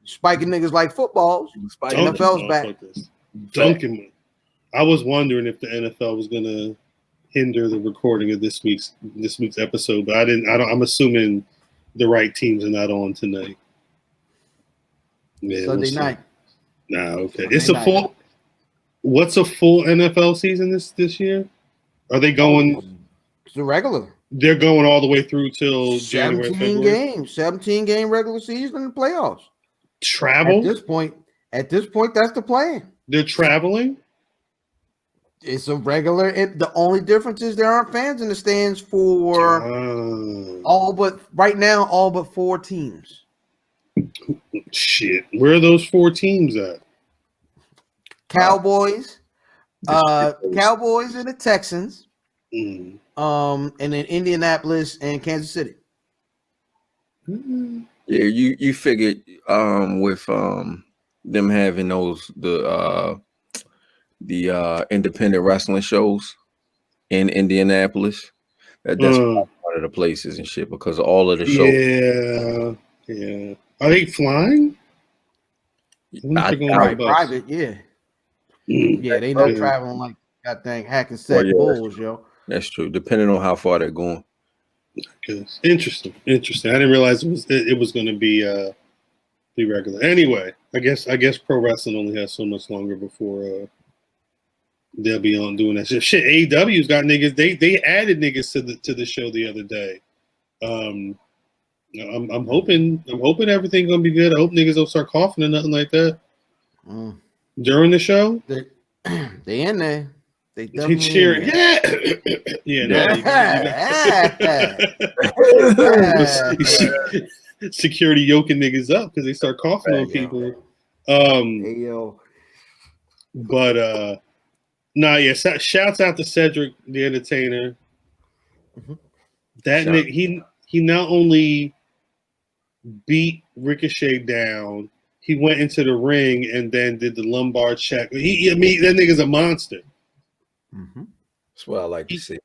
Spiking niggas like footballs. NFL's back. Dunking them. I was wondering if the NFL was gonna hinder the recording of this week's episode, but I'm assuming the right teams are not on tonight. Yeah, Sunday night. Nah, okay. It's a full. What's a full NFL season this year? Are they going? It's the regular. They're going all the way through till January, February. 17 game regular season and playoffs. Travel At this point, that's the plan. They're traveling. It's a regular. The only difference is there aren't fans in the stands for all but 4 teams. Shit, where are those 4 teams at? Cowboys, Cowboys and the Texans, and then Indianapolis and Kansas City. Yeah, you figured with them having the independent wrestling shows in Indianapolis, that's one of the places and shit because of all of the shows. Yeah. Are they flying? Private, yeah. Yeah, they not traveling like goddamn Hackensack Bulls, yo. That's true. Depending on how far they're going. Interesting. I didn't realize it was going to be regular. Anyway, I guess pro wrestling only has so much longer before they'll be on doing that shit. Shit, AEW's got niggas. They added niggas to the show the other day. I'm hoping everything's gonna be good. I hope niggas don't start coughing or nothing like that during the show. They in there. They cheering. Security yoking niggas up because they start coughing on people. But shouts out to Cedric the Entertainer. That nigga, he not only beat Ricochet down, he went into the ring and then did the lumbar check. That nigga's a monster. That's what I like to see.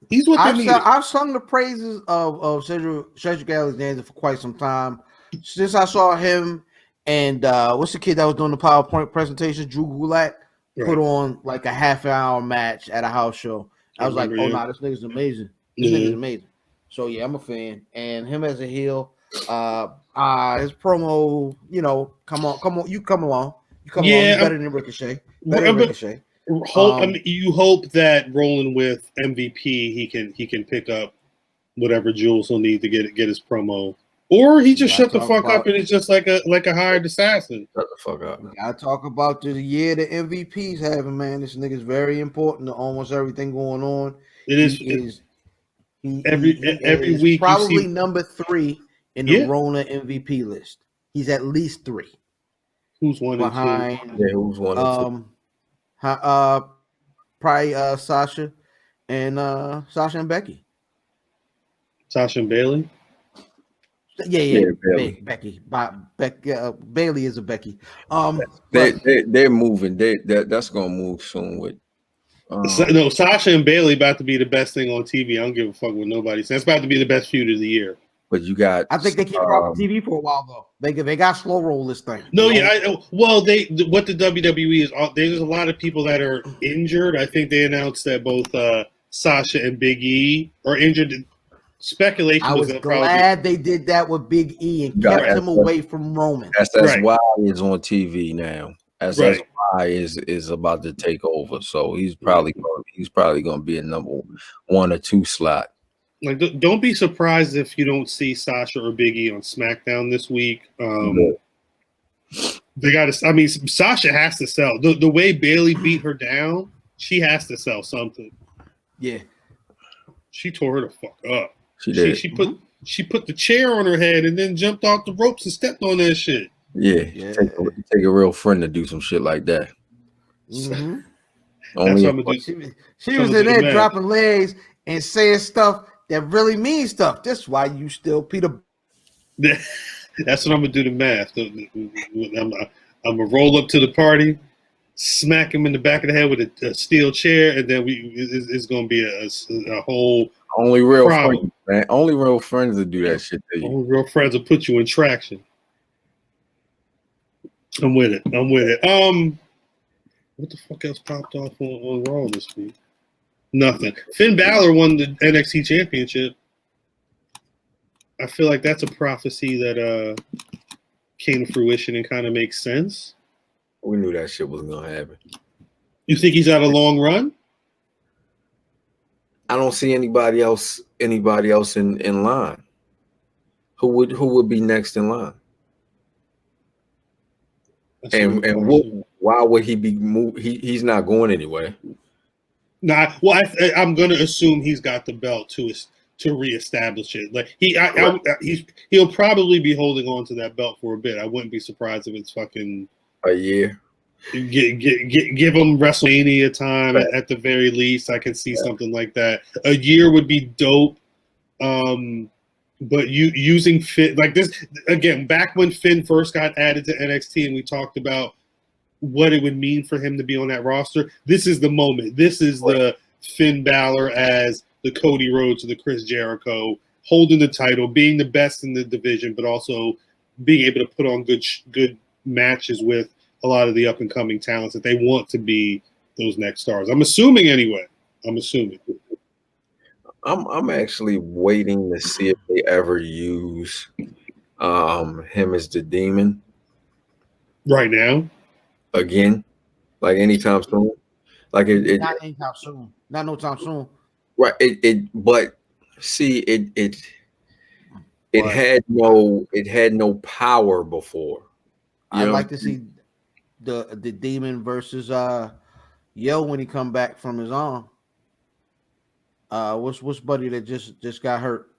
He's what I've sung the praises of Cedric Alexander for quite some time. Since I saw him and what's the kid that was doing the PowerPoint presentation, Drew Gulak, put on like a half-hour match at a house show. I was like, oh, nah, this nigga's amazing. This nigga's amazing. So, yeah, I'm a fan. And him as a heel, his promo, come on, you come along. You better than Ricochet. You hope that rolling with MVP, he can pick up whatever jewels he'll need to get his promo, or he just shut the fuck up and it's just like a hired assassin. Shut the fuck up. I talk about the year the MVP's having, man. This nigga's very important to almost everything going on. It is. Every week, probably number 3 in the Rona MVP list. He's at least 3. Who's one behind? And 2? Yeah, who's 1 and 2? Probably Sasha and Becky. Sasha and Bailey. Yeah, Becky. Bailey is a Becky. They're moving. That's gonna move soon with. No, Sasha and Bailey about to be the best thing on TV. I don't give a fuck what nobody says. It's about to be the best feud of the year. But you got. I think they keep it off TV for a while though. They got slow roll this thing. No, what the WWE is. There's a lot of people that are injured. I think they announced that both Sasha and Big E are injured. Speculation. I was glad they did that with Big E and kept him away from Roman. That's why he's on TV now. That's why is about to take over. So he's probably going to be a number 1 or 2 slot. Like, don't be surprised if you don't see Sasha or Big E on SmackDown this week. They got to. I mean, Sasha has to sell. The way Bailey beat her down, she has to sell something. Yeah. She tore her the fuck up. She did. She put the chair on her head and then jumped off the ropes and stepped on that shit. Yeah. Take a real friend to do some shit like that. Mm-hmm. Only That's what I'm gonna do. She was in there dropping legs and saying stuff that really means stuff. That's why you still Peter. That's what I'm gonna do. The math. I'm gonna roll up to the party, smack him in the back of the head with a steel chair, and then it's gonna be a whole only real problem. Friends, man. Only real friends will do that shit to you. Only real friends will put you in traction. I'm with it. What the fuck else popped off on Raw this week? Nothing. Finn Balor won the NXT Championship. I feel like that's a prophecy that came to fruition and kind of makes sense. We knew that shit wasn't gonna happen. You think he's had a long run? I don't see anybody else in line. Who would be next in line? And why would he be moved? He's not going anywhere. Nah, well, I'm gonna assume he's got the belt to reestablish it. Like he'll probably be holding on to that belt for a bit. I wouldn't be surprised if it's fucking a year. Give him WrestleMania time at the very least. I could see something like that. A year would be dope. But using Finn like this again, back when Finn first got added to NXT and we talked about what it would mean for him to be on that roster, this is the moment. This is the Finn Balor as the Cody Rhodes to the Chris Jericho, holding the title, being the best in the division, but also being able to put on good matches with a lot of the up and coming talents that they want to be those next stars. I'm assuming anyway. I'm actually waiting to see if they ever use him as the Demon right now again, like anytime soon. Like it not anytime soon. Not no time soon. Right. But see it had no power before. I'd like to see the Demon versus Yo when he come back from his arm. What's buddy that just got hurt?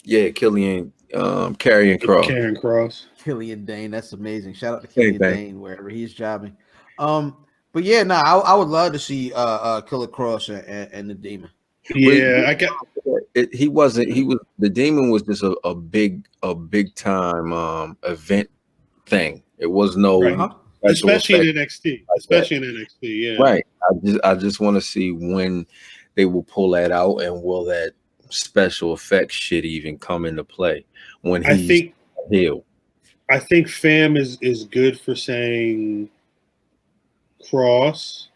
Yeah, Karrion Kross. Killian Dane, that's amazing. Shout out to Killian Dane wherever he's jobbing. But yeah, I would love to see Killer Cross and the Demon. Yeah, the Demon was just a big time event thing. It was no especially in NXT. Yeah. Right. I just want to see when they will pull that out and will that special effects shit even come into play when he's healed. I think Fam is good for saying Cross.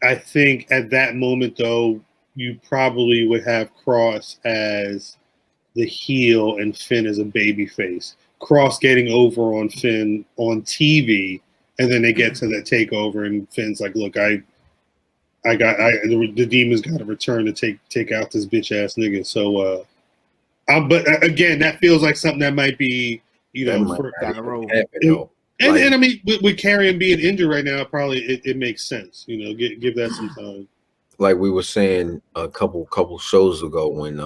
I think at that moment though, you probably would have Cross as the heel and Finn as a babyface. Cross getting over on Finn on TV, and then they get to that takeover, and Finn's like, "Look, the Demon's got to return to take out this bitch ass nigga." So, but again, that feels like something that might be, for down the road. And I mean, with Karrion being injured right now, probably it makes sense. Give that some time. Like we were saying a couple shows ago when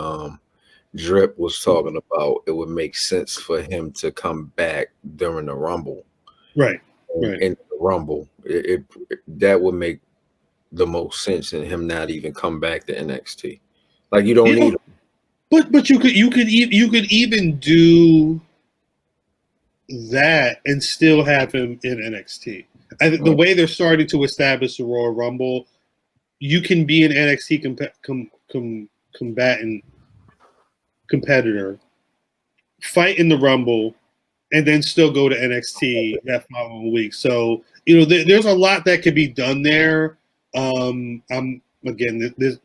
Drip was talking about, it would make sense for him to come back during the Rumble. Right. In the Rumble, that would make the most sense in him not even come back to NXT. Like you don't need him. But you could even do that and still have him in NXT. I think the way they're starting to establish the Royal Rumble, you can be an NXT combatant competitor, fight in the Rumble, and then still go to NXT that following week. So there's a lot that could be done there. Again,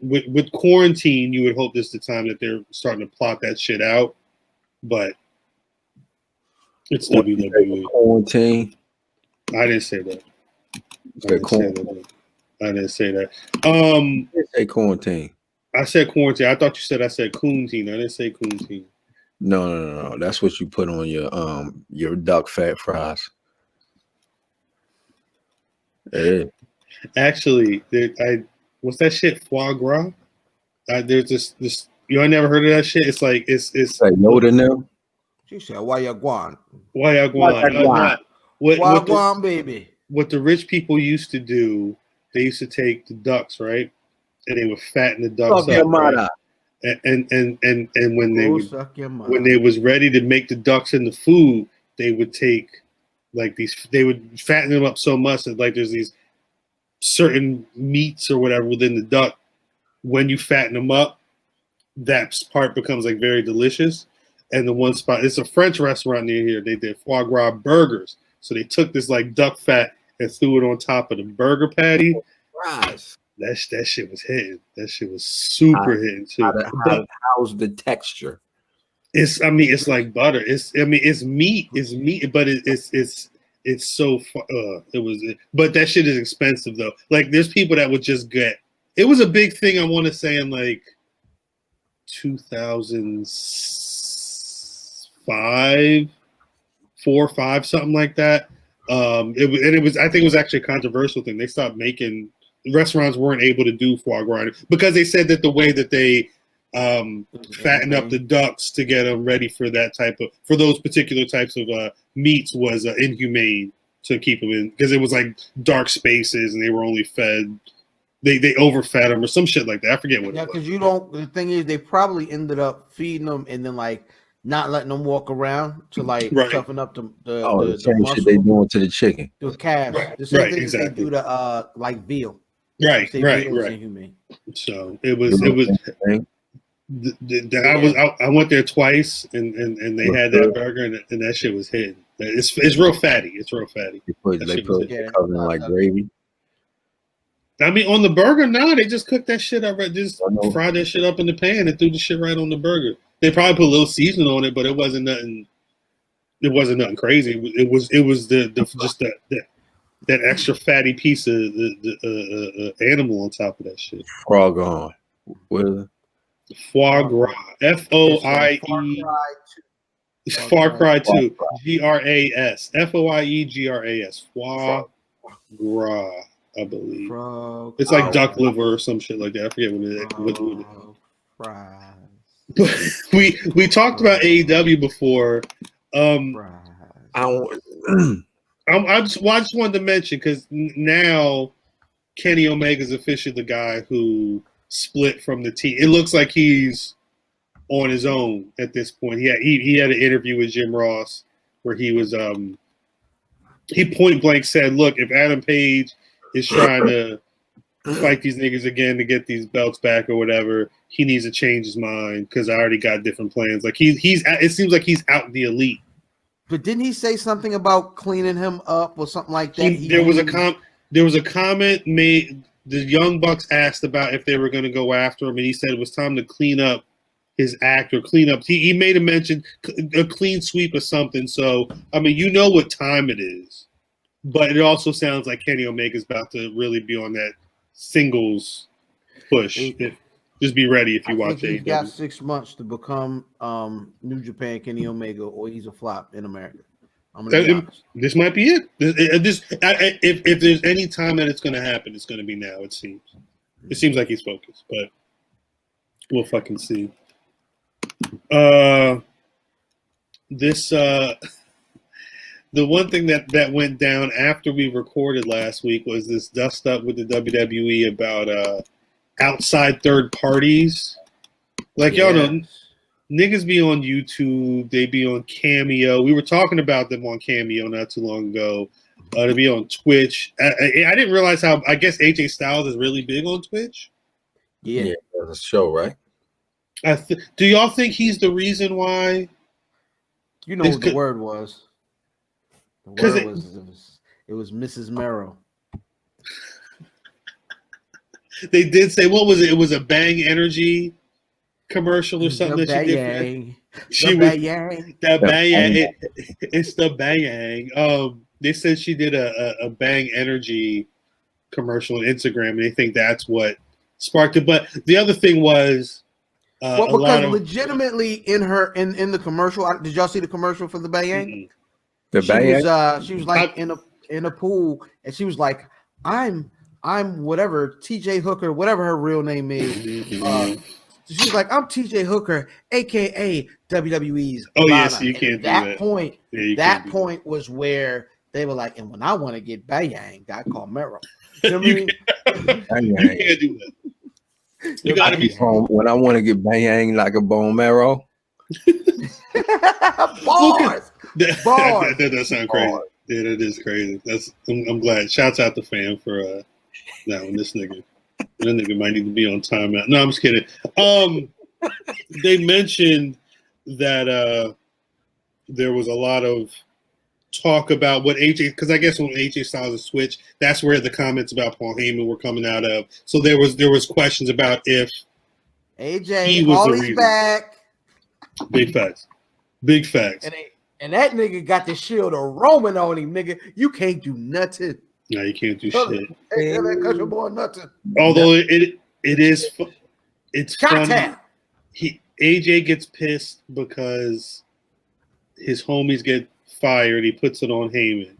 with quarantine, you would hope this is the time that they're starting to plot that shit out, but it's WWE. Quarantine. I didn't say that. I didn't say that. Say quarantine. I said quarantine. I thought you said I said quarantine. I didn't say quarantine. No. That's what you put on your duck fat fries. Hey. Actually, what's that shit? Foie gras? There's this. I never heard of that shit. It's like it's like Yoda now. She said, "Why you guan? Why you guan? What baby? What the rich people used to do? They used to take the ducks, right, and they would fatten the ducks up, right? And when they was ready to make the ducks into food, they would take like these. They would fatten them up so much that like there's these certain meats or whatever within the duck. When you fatten them up, that part becomes like very delicious. And the one spot, it's a French restaurant near here. They did foie gras burgers. So they took this like duck fat and threw it on top of the burger patty. Fries. That shit was hitting. That shit was super hitting too. How's the texture? It's like butter. It's meat. It's meat, but it's so but that shit is expensive though. Like there's people that would just get. It was a big thing. I want to say in like 2005, 4 or 5, something like that. It was. I think it was actually a controversial thing. They stopped making. Restaurants weren't able to do foie gras because they said that the way that they fatten up the ducks to get them ready for those particular types of meats was inhumane to keep them in because it was like dark spaces and they were only fed. They overfed them or some shit like that. I forget what. Yeah, because you don't. The thing is, they probably ended up feeding them and then like not letting them walk around to like toughen up the same shit they doing to the chicken. The calves. The same thing exactly. They do to like veal. Right. So it was. I went there twice and they had that burger and that shit was hidden. It's real fatty. It's real fatty. They put it covering like gravy. I mean, on the burger, they just cooked that shit up. Just fried that shit up in the pan and threw the shit right on the burger. They probably put a little seasoning on it, but it wasn't nothing. It wasn't nothing crazy. It was just that extra fatty piece of the animal on top of that shit. Frog on. What? Foie gras. FOIE. Far Cry 2. GRAS. FOIE GRAS. Foie gras. I believe it's like duck liver or some shit like that. I forget what it is. We talked about AEW before. I just wanted to mention because now Kenny Omega is officially the guy who split from the team. It looks like he's on his own at this point. He had an interview with Jim Ross where he was he point blank said, "Look, if Adam Page is trying to fight these niggas again to get these belts back or whatever, he needs to change his mind because I already got different plans." Like he's it seems like he's out the elite. But didn't he say something about cleaning him up or something like that? There was a comment made. The Young Bucks asked about if they were going to go after him, and he said it was time to clean up his act or clean up. He made a mention, a clean sweep or something. So I mean, you know what time it is. But it also sounds like Kenny Omega's about to really be on that singles push. Just be ready if you watch it. He's got 6 months to become New Japan Kenny Omega, or he's a flop in America. This might be it. If there's any time that it's going to happen, it's going to be now. It seems like he's focused, but we'll fucking see. The one thing that went down after we recorded last week was this dust up with the WWE about outside third parties. Like, y'all know, niggas be on YouTube, they be on Cameo. We were talking about them on Cameo not too long ago. To be on Twitch. I didn't realize how, I guess AJ Styles is really big on Twitch. Yeah, there's a show, right? Do y'all think he's the reason why? You know what the word was. The word it was Mrs. Miro. They did say, what was it? It was a Bang Energy commercial or something that she did. It's the Bang. They said she did a Bang Energy commercial on Instagram, and they think that's what sparked it. But the other thing was, because legitimately in the commercial, did y'all see the commercial for the Bang? The Bang. She was like in a pool, and she was like, I'm I'm whatever TJ Hooker, whatever her real name is. She's like, I'm TJ Hooker, aka WWE's. Oh Lana. yes, you can't do that point. Yeah, that point was where they were like, and when I want to get banged, I call Mero. You know what I mean? You can't do that. You gotta be home when I want to get bang like a bone marrow. Bars. That does sound crazy. Yeah, that is crazy. I'm glad. Shouts out to fam for that one. That nigga might need to be on timeout. No, I'm just kidding. They mentioned that there was a lot of talk about what AJ, because I guess when AJ Styles switched, that's where the comments about Paul Heyman were coming out of. So there was questions about if AJ Paulie's back. Big facts. And that nigga got the shield of Roman on him, nigga. You can't do nothing. No, you can't do shit. Hey, that country boy nothing. Although it's funny. AJ gets pissed because his homies get fired. He puts it on Heyman.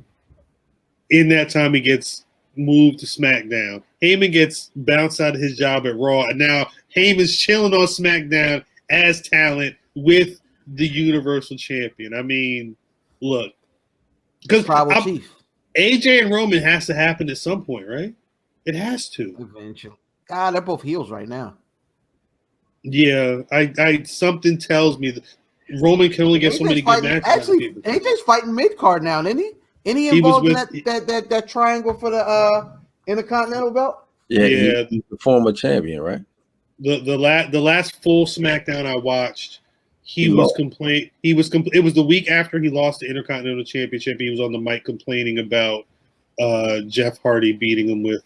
In that time, he gets moved to SmackDown. Heyman gets bounced out of his job at Raw, and now Heyman's chilling on SmackDown as talent with the Universal Champion. I mean, look, because AJ and Roman has to happen at some point, right? It has to eventually. God, they're both heels right now. Yeah, I something tells me that Roman can only get so many good matches. Actually, AJ's fighting mid card now, isn't he? Ain't he involved in that triangle for the Intercontinental belt? Yeah, he's the former champion, right? The last full SmackDown I watched, he was complaining. It was the week after he lost the Intercontinental Championship. He was on the mic complaining about Jeff Hardy beating him with.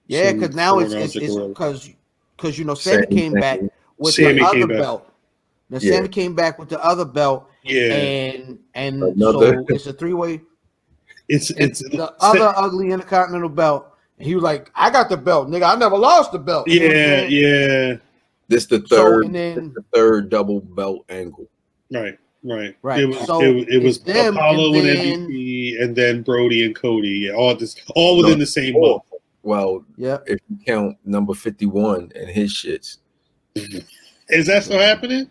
Yeah, because now it's because Sammy came back with the other belt. Now Sammy came back with the other belt. Yeah, and so it's a three-way. It's the other ugly Intercontinental belt. And he was like, "I got the belt, nigga. I never lost the belt." Yeah. This the third double belt angle. Right. It Right. was Apollo and MVP, and then Brody and Cody. Yeah, all within the same month. Well, if you count number 51 and his shits. Is that still happening?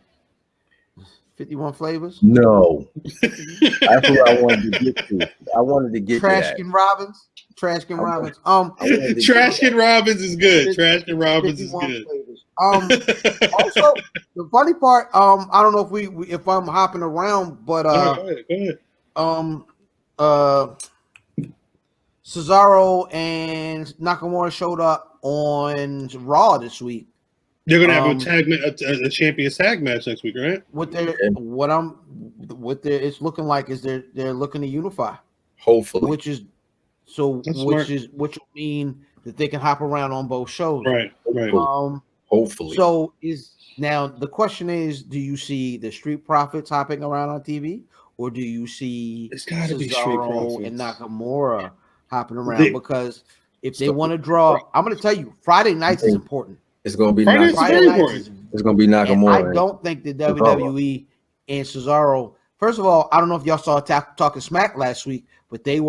51 flavors? No. That's what I wanted to get to. I wanted to get Trashkin Robbins. Trashkin Robbins. Trashkin Robbins is good. Trashkin Robbins is good. Also, the funny part, I don't know if I'm hopping around, but go ahead. Cesaro and Nakamura showed up on Raw this week. They're gonna have a champions tag match next week, right? It's looking like is they're looking to unify. Hopefully, which will mean that they can hop around on both shows. Right. Hopefully. So now the question is, do you see the Street Profits hopping around on TV, or do you see Cesaro and Nakamura hopping around? Because if they want to draw, I'm going to tell you, Friday nights is important. It's going to be Friday nights. It's going to be Nakamura. I don't think the WWE and Cesaro. First of all, I don't know if y'all saw Talking Smack last week, but they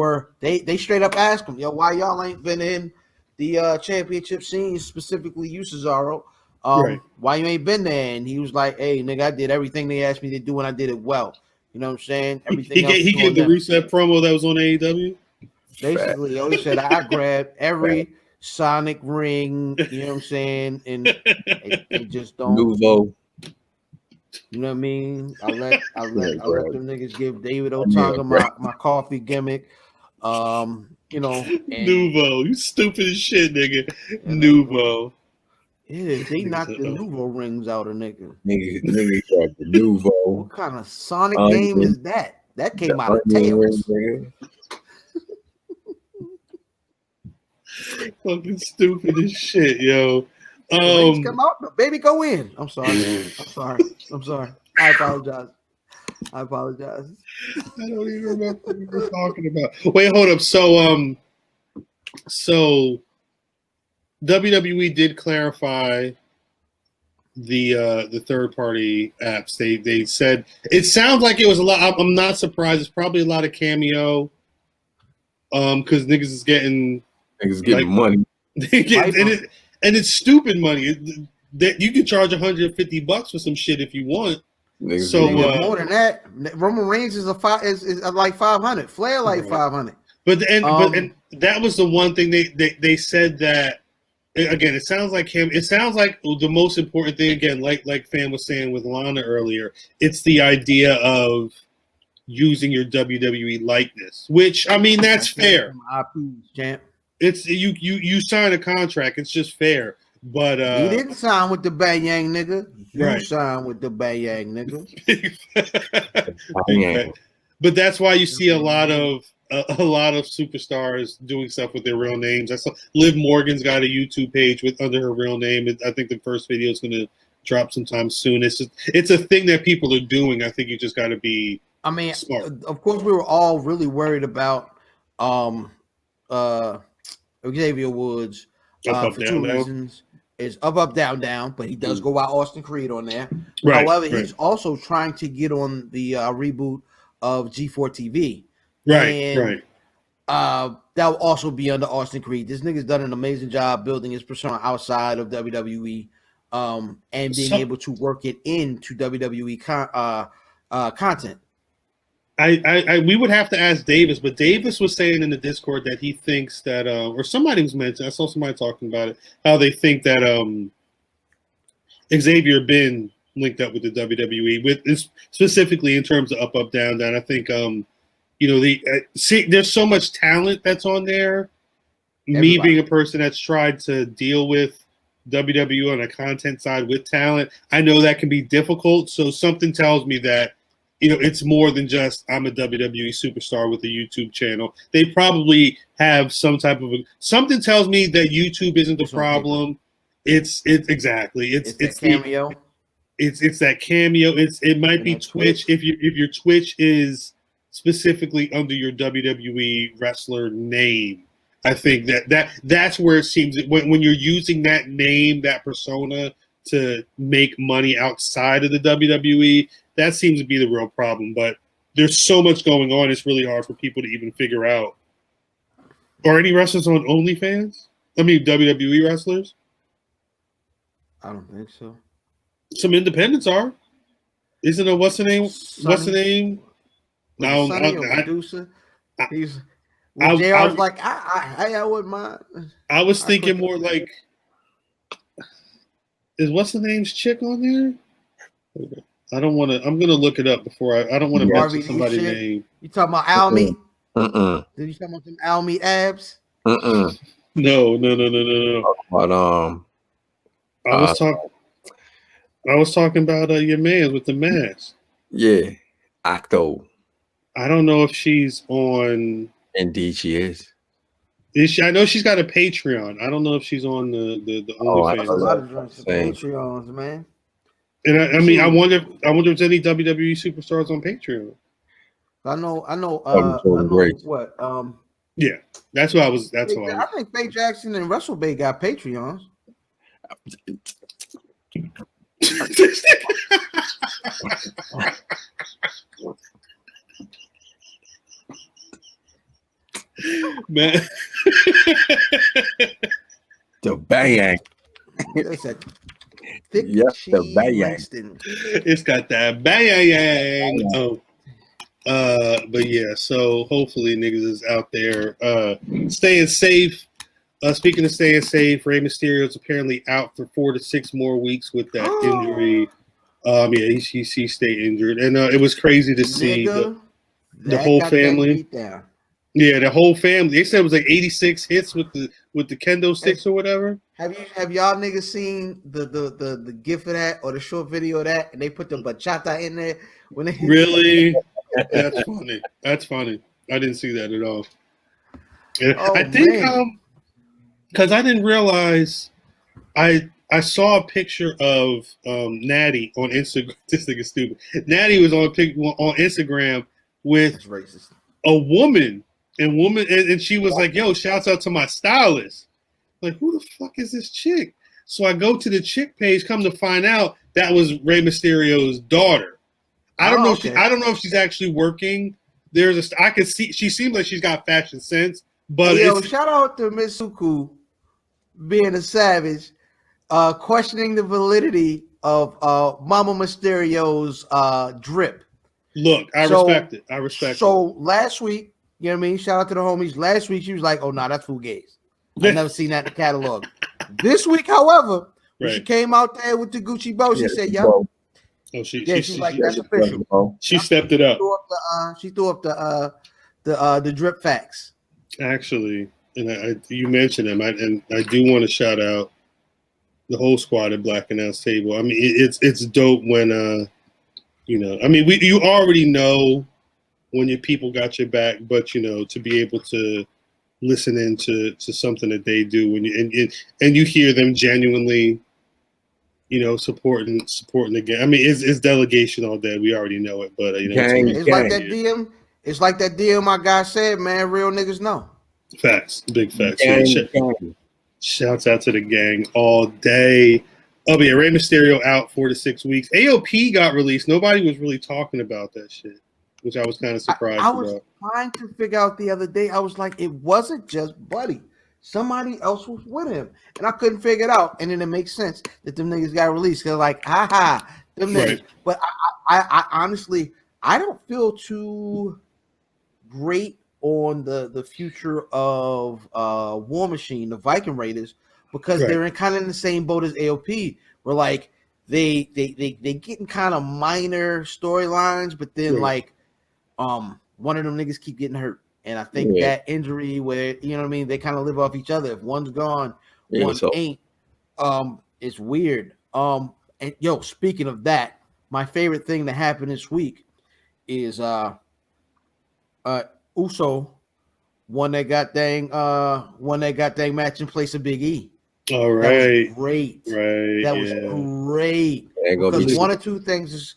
straight up asked him, "Yo, why y'all ain't been in the championship scene, specifically you, Cesaro? Why you ain't been there?" And he was like, "Hey, nigga, I did everything they asked me to do, and I did it well." You know what I'm saying? Everything. He gave the reset promo that was on AEW. Basically, he always said, "I grabbed every Sonic ring." You know what I'm saying? And it just don't. Nouveau. You know what I mean? I let them niggas give David Otunga my coffee gimmick. You know, Nouveau, you stupid as shit, nigga. Nouveau. Yeah, they knocked the Nouveau rings out of nigga. Nigga got the Nouveau. What kind of Sonic game is that? That came out of Tails. Fucking stupid as shit, yo. Come out, baby, go in. I'm sorry. I apologize. I don't even remember what we were talking about. Wait, hold up. So WWE did clarify the third party apps. They said it sounds like it was a lot. I'm not surprised. It's probably a lot of cameo. Because niggas is getting money. and it's stupid money. That you can charge $150 for some shit if you want. So more than that, Roman Reigns is like 500. Flair like 500. But that was the one thing they said that. Again, it sounds like him. It sounds like the most important thing. Again, like Fan was saying with Lana earlier, it's the idea of using your WWE likeness. Which I mean, that's fair. It's you sign a contract. It's just fair. But he didn't sign with the Bang Yang nigga. You signed with the Bang Yang nigga. But that's why you see a lot of superstars doing stuff with their real names. I saw Liv Morgan's got a YouTube page under her real name. I think the first video is going to drop sometime soon. It's a thing that people are doing. I think you just got to be. I mean, smart. Of course, we were all really worried about Xavier Woods for two reasons. It's up, down, down, but he does go out Austin Creed on there. Right, However, he's also trying to get on the reboot of G4 TV. Right. That will also be under Austin Creed. This nigga's done an amazing job building his persona outside of WWE, and being able to work it into WWE content. We would have to ask Davis, but Davis was saying in the Discord that he thinks that, or somebody was mentioning, I saw somebody talking about it, how they think that Xavier been linked up with the WWE, specifically in terms of up, down, down. I think, there's so much talent that's on there. Everybody. Me being a person that's tried to deal with WWE on a content side with talent, I know that can be difficult. So something tells me that, it's more than just I'm a WWE superstar with a YouTube channel. They probably have some type of something tells me that YouTube isn't the problem. It's exactly. It's cameo. It's that cameo. It might be Twitch. If your Twitch is specifically under your WWE wrestler name, I think that's where it seems when you're using that name, that persona to make money outside of the WWE. That seems to be the real problem, but there's so much going on. It's really hard for people to even figure out. Are any wrestlers on OnlyFans? I mean, WWE wrestlers? I don't think so. Some independents are. Isn't it? What's the name? Sonny? What's the name? No, Medusa. JR's like, I wouldn't mind. I was thinking more like, is what's the name's chick on there? Okay. I don't want to. I'm going to look it up before I don't want to mention somebody's name. You talking about Al Meat? Did you talking about some Al Meat abs? No. But I was talking about your man with the mask. Yeah, Octo. I don't know if she's on. Indeed, she is. Is she? I know she's got a Patreon. I don't know if she's on the OnlyFans. A lot of Patreons, man. And I wonder if there's any WWE superstars on Patreon. I know. Great. What? Yeah, that's what I was. I think Faye Jackson and WrestleBay got Patreons. Man, the bang. The bang. It's got that bang. But yeah, so hopefully niggas is out there staying safe. Speaking of staying safe, Rey Mysterio is apparently out for 4 to 6 more weeks with that injury. Yeah, he stayed injured, and it was crazy to see the whole family. Yeah, the whole family. They said it was like 86 hits with the kendo sticks or whatever. Have y'all niggas seen the gif of that or the short video of that? And they put the bachata in there when they really. That's funny. I didn't see that at all. I think because I didn't realize I saw a picture of Natty on Instagram. This thing is stupid. Natty was on Instagram with a woman. And she was like, yo, shouts out to my stylist. Like, who the fuck is this chick? So I go to the chick page, come to find out that was Rey Mysterio's daughter. I don't know if she's actually working. I could see she seems like she's got fashion sense, but shout out to Miss Suku being a savage, questioning the validity of Mama Mysterio's drip. Look, I respect it. I respect it. So last week, you know what I mean? Shout out to the homies. Last week, she was like, oh, no, that's fugazi. I've never seen that in the catalog. This week, however, when she came out there with the Gucci bow, she said, yo. Oh, she's like, that's official. She stepped it up. She threw up the drip facts. Actually, and you mentioned them, and I do want to shout out the whole squad at Black Announce Table. I mean, it's dope when I mean, you already know when your people got your back, but to be able to listen into something that they do when you hear them genuinely, supporting the game. I mean, it's delegation all day. We already know it, but it's like that DM. It's like that DM my guy said, man. Real niggas know. Facts, big facts. Shouts out to the gang all day. Oh yeah, Rey Mysterio out 4 to 6 weeks. AOP got released. Nobody was really talking about that shit, which I was kind of surprised I was trying to figure out the other day. I was like, it wasn't just Buddy. Somebody else was with him, and I couldn't figure it out. And then it makes sense that them niggas got released. Cause like, them niggas. Right. But I honestly, I don't feel too great on the future of War Machine, the Viking Raiders, because they're in kind of in the same boat as AOP, where like they getting kind of minor storylines, but then like one of them niggas keep getting hurt. And I think that injury where, you know what I mean, they kind of live off each other. If one's gone, one ain't. It's weird. And yo, speaking of that, my favorite thing that happened this week is Uso won that goddamn match in place of Big E. All right. That was great. Right. That was great. Because one or two things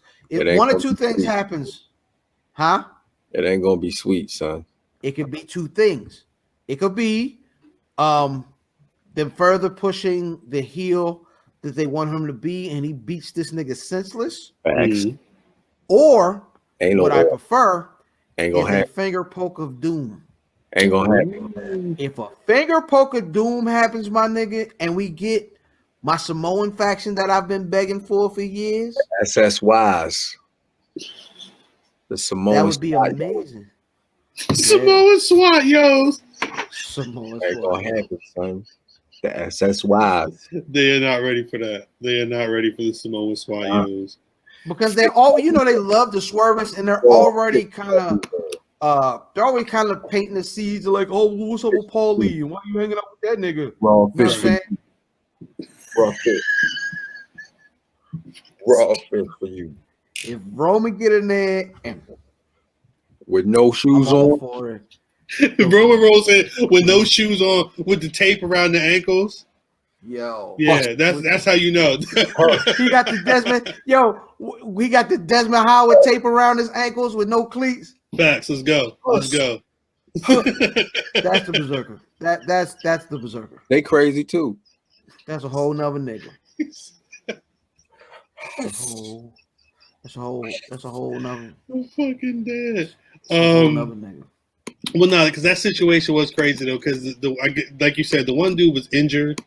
happens. Huh? It ain't gonna be sweet, son. It could be two things. It could be them further pushing the heel that they want him to be, and he beats this nigga senseless. Mm-hmm. Or I prefer ain't is a finger poke of doom. Ain't gonna happen. If a finger poke of doom happens, my nigga, and we get my Samoan faction that I've been begging for years. SSYs. The Samoan. That would be amazing. Samoan SWAT, yo. Samoan SWAT. Ain't gonna happen, son. The SSYs. They are not ready for that. They are not ready for the Samoan SWAT, yos. Because they're all, they love the swervers, and they're already kind of. They're always kind of painting the seeds of like, oh, what's up with Paul Lee? Why are you hanging out with that nigga? Raw fish for you. Raw fish. Raw fish for you. If Roman get in there and with no shoes on, for it. Roman rolls in with no shoes on, with the tape around the ankles. Yo, yeah, that's how you know. He got the Desmond. Yo, we got the Desmond Howard tape around his ankles with no cleats. Facts. Let's go. Let's go. That's the berserker. That's the berserker. They crazy too. That's a whole nother nigga. That's a whole nother. I'm fucking dead. Well, no, because that situation was crazy though. Because like you said, the one dude was injured.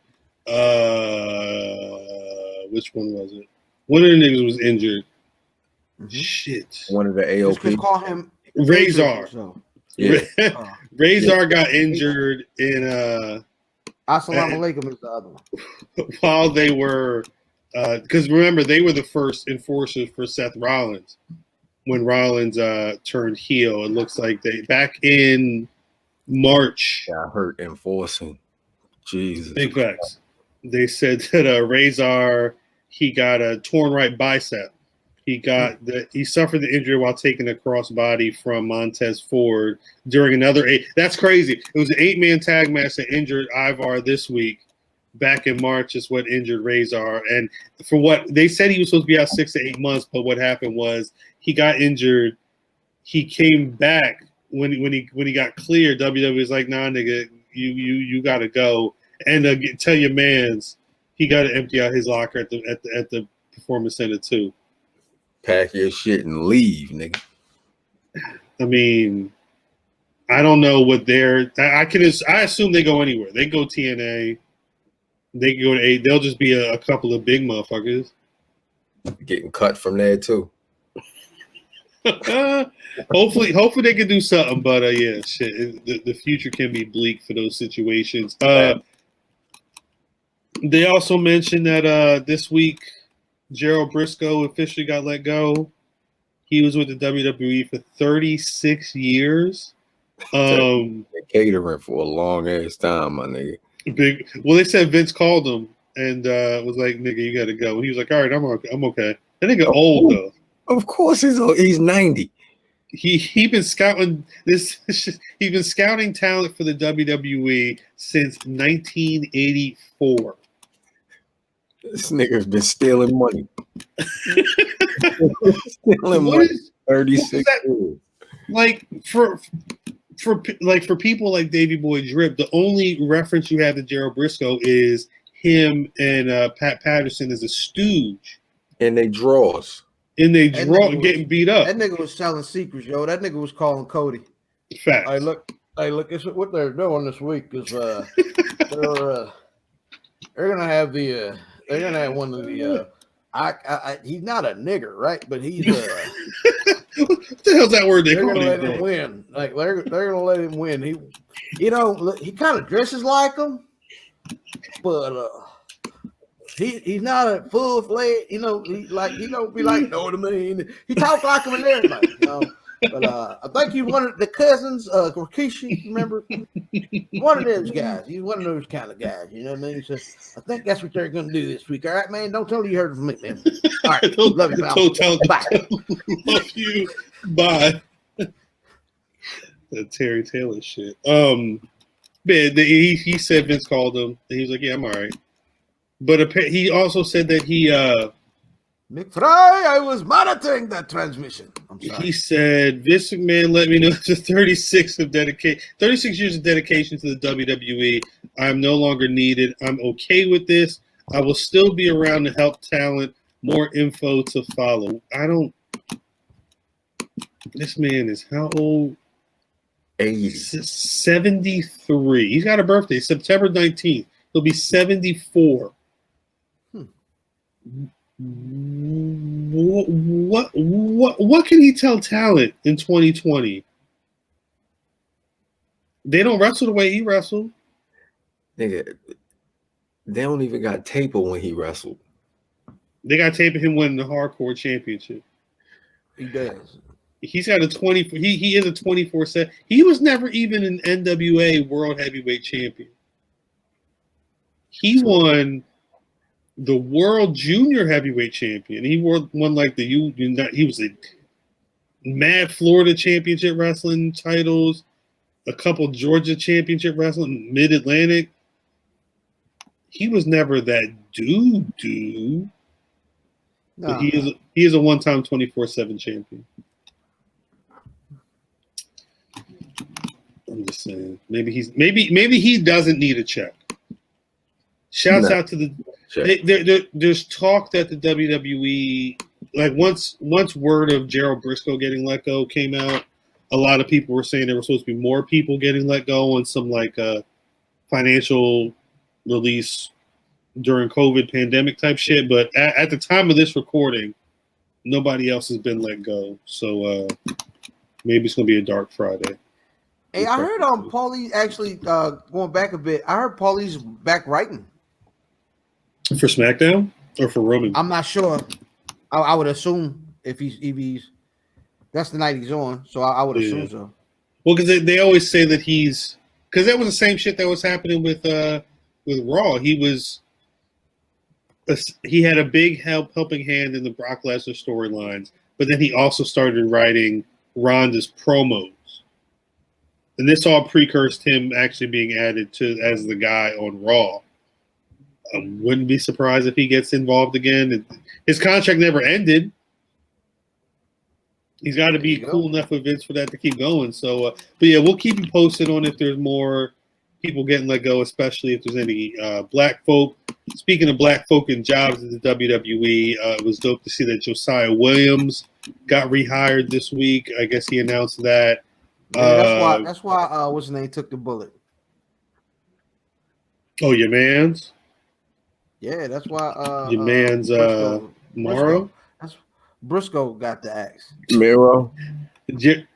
Which one was it? One of the niggas was injured. Mm-hmm. Shit. One of the AOP. Just call him Razor. So. Yeah. Razor got injured in Assalamu alaikum is the other one. While they were because remember they were the first enforcers for Seth Rollins when Rollins turned heel. It looks like they back in March got hurt enforcing. Jesus. Big facts. They said that Razor, he got a torn right bicep. He suffered the injury while taking a crossbody from Montez Ford during another That's crazy. It was an 8-man tag match that injured Ivar this week. Back in March is what injured Razor. And for what they said, he was supposed to be out 6 to 8 months, but what happened was he got injured. He came back when he got cleared. WWE was like, nah, nigga, you gotta go. And tell your mans he got to empty out his locker at the Performance Center too. Pack your shit and leave, nigga. I mean, I don't know what they're. I assume they go anywhere. They go TNA. They can go to 8. They'll just be a couple of big motherfuckers getting cut from there too. Hopefully they can do something. But yeah, shit. The future can be bleak for those situations. They also mentioned that this week Gerald Briscoe officially got let go. He was with the WWE for 36 years. Catering for a long ass time, my nigga. Well, they said Vince called him and was like, "Nigga, you got to go." And he was like, "All right, I'm okay." That nigga old though. Of course, he's 90. He been scouting this. He's been scouting talent for the WWE since 1984. This nigga's been stealing money. Stealing money. 36 years. Like for people like Davey Boy Drip, the only reference you have to Gerald Briscoe is him and Pat Patterson as a stooge. And they draws. And they getting beat up. That nigga was selling secrets, yo. That nigga was calling Cody. Facts. Hey, look, it's what they're doing this week is they're gonna have they're gonna have one of the he's not a nigger, right? But he's what the hell's that word? They're gonna let him win. Like they're gonna let him win. He kind of dresses like him, but he's not a full fledged. He don't be like, know what I mean. He talks like him and everything. But I think he's one of the cousins, Rikishi, remember? One of those guys. He's one of those kind of guys, you know what I mean? So I think that's what they're going to do this week. All right, man? Don't tell you heard it from me, man. All right. Love you, pal. Bye. Love you. Bye. That Terry Taylor shit. Man, he said Vince called him, and he was like, yeah, I'm all right. But he also said that he... McFry, I was monitoring that transmission. I'm sorry. He said, Vince McMahon let me know after 36 years of dedication to the WWE, I'm no longer needed. I'm okay with this. I will still be around to help talent. More info to follow. This man is how old? 73. He's got a birthday, September 19th. He'll be 74. What can he tell talent in 2020? They don't wrestle the way he wrestled. Nigga, they don't even got tape when he wrestled. They got tape of him winning the Hardcore Championship. He does. He's got a 20. He is a 24/7. He was never even an NWA World Heavyweight Champion. He won the World Junior Heavyweight Champion. He won like he was a Mad Florida Championship Wrestling titles, a couple Georgia Championship Wrestling, Mid Atlantic. He was never that dude. No. But he is a one-time 24/7 champion. I'm just saying, maybe he doesn't need a check. Shouts out to there's talk that the WWE, like once word of Gerald Briscoe getting let go came out, a lot of people were saying there were supposed to be more people getting let go on some like financial release during COVID pandemic type shit. But at the time of this recording, nobody else has been let go. So maybe it's gonna be a dark Friday. Hey, I heard Paulie actually going back a bit. I heard Paulie's back writing. For SmackDown or for Roman? I'm not sure. I would assume if he's that's the night he's on, so I would assume so. Well, because they always say that because that was the same shit that was happening with Raw. He had a big helping hand in the Brock Lesnar storylines, but then he also started writing Ronda's promos, and this all precursed him actually being added as the guy on Raw. I wouldn't be surprised if he gets involved again. His contract never ended. He's got to be cool enough with Vince for that to keep going. So, but yeah, we'll keep you posted on if there's more people getting let go, especially if there's any black folk. Speaking of black folk and jobs at the WWE, it was dope to see that Josiah Williams got rehired this week. I guess he announced that. Yeah, that's why what's his name took the bullet. Oh, your man's? Yeah, that's why. Your man's Morrow. That's Briscoe got the axe. Miro. He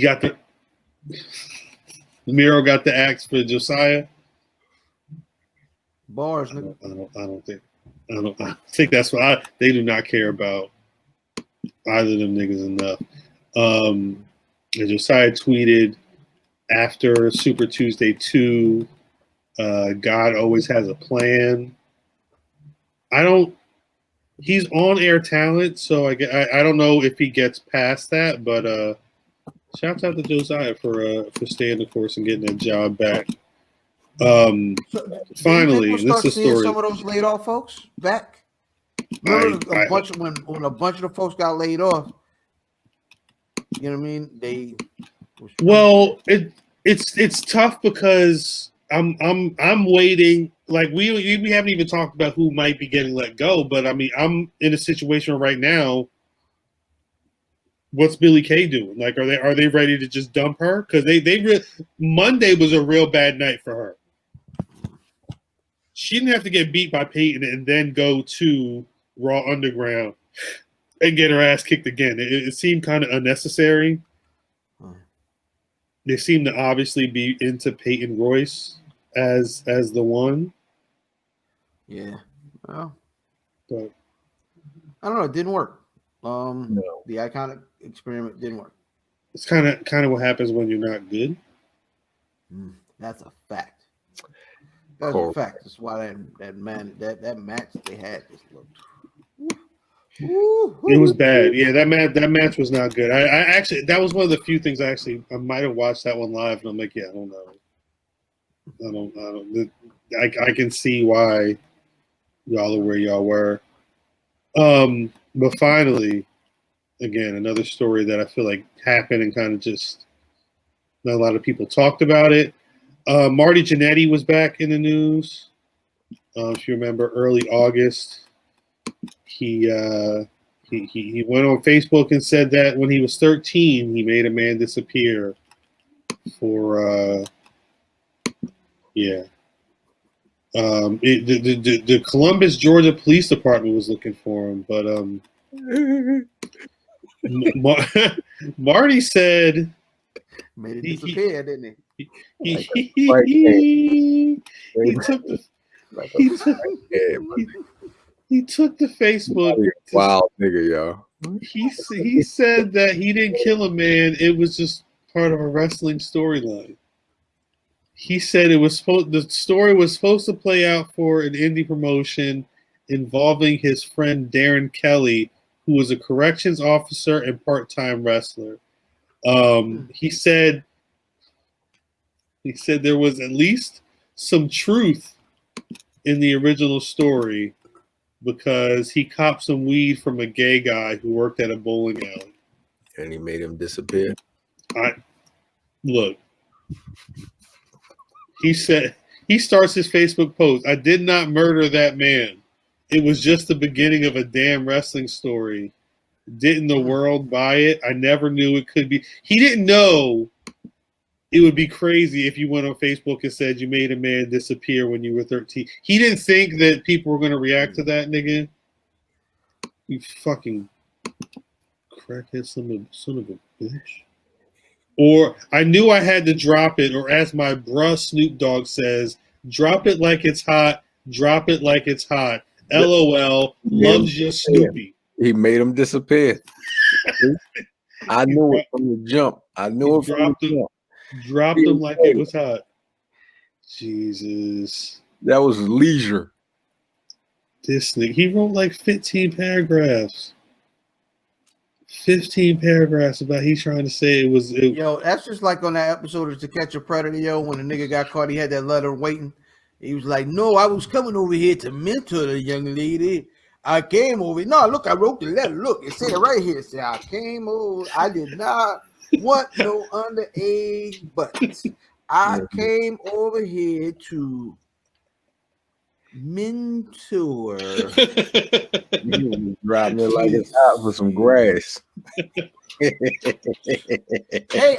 got the Miro got the axe for Josiah. Bars, nigga. I think that's why they do not care about either of them niggas enough. And Josiah tweeted after Super Tuesday 2, God always has a plan. He's on air talent, so I don't know if he gets past that, but shouts out to Josiah for staying the course and getting that job back. Finally, and this is a story. Some of those laid off folks back. Remember when a bunch of the folks got laid off. You know what I mean? Well, it's tough because I'm waiting. Like we haven't even talked about who might be getting let go, but I mean I'm in a situation right now. What's Billie Kay doing? Like, are they ready to just dump her? Because Monday was a real bad night for her. She didn't have to get beat by Peyton and then go to Raw Underground and get her ass kicked again. It seemed kind of unnecessary. They seem to obviously be into Peyton Royce as the one. Yeah. Well, but I don't know. It didn't work. No. The Iconic experiment didn't work. It's kind of what happens when you're not good. That's a fact. That's a fact. That's why that match they had just looked. It was bad. Yeah, that match was not good. I actually, that was one of the few things I might have watched that one live, and I'm like, yeah, I don't know. I can see why y'all are where y'all were. But finally, again, another story that I feel like happened and kind of just not a lot of people talked about it. Marty Jannetty was back in the news. If you remember, early August, he went on Facebook and said that when he was 13, he made a man disappear for the Columbus, Georgia Police Department was looking for him, but Marty said made it disappear, didn't he? He took the Facebook. Wild nigga, yo. He said that he didn't kill a man. It was just part of a wrestling storyline. He said the story was supposed to play out for an indie promotion involving his friend Darren Kelly, who was a corrections officer and part-time wrestler. He said there was at least some truth in the original story because he copped some weed from a gay guy who worked at a bowling alley. And he made him disappear. Look. He said, he starts his Facebook post, "I did not murder that man. It was just the beginning of a damn wrestling story. Didn't the world buy it? I never knew it could be." He didn't know it would be crazy if you went on Facebook and said you made a man disappear when you were 13. He didn't think that people were going to react to that, nigga. You fucking crackhead son of a bitch. Or I knew I had to drop it, or as my bruh Snoop Dogg says, drop it like it's hot, drop it like it's hot. LOL, loves you, Snoopy. He made him disappear. I knew it from the jump. I knew it from the jump. Dropped him like it was hot. Jesus. That was leisure. This nigga, he wrote like 15 paragraphs. 15 paragraphs about he's trying to say it was. Yo, that's just like on that episode of To Catch a Predator, yo, when the nigga got caught, he had that letter waiting. He was like, "No, I was coming over here to mentor the young lady. I came over. No, look, I wrote the letter. Look, it said it right here. It said, I came over. I did not want no underage butts. I came over here to mentor." You dropping it like it's out for some grass. Hey,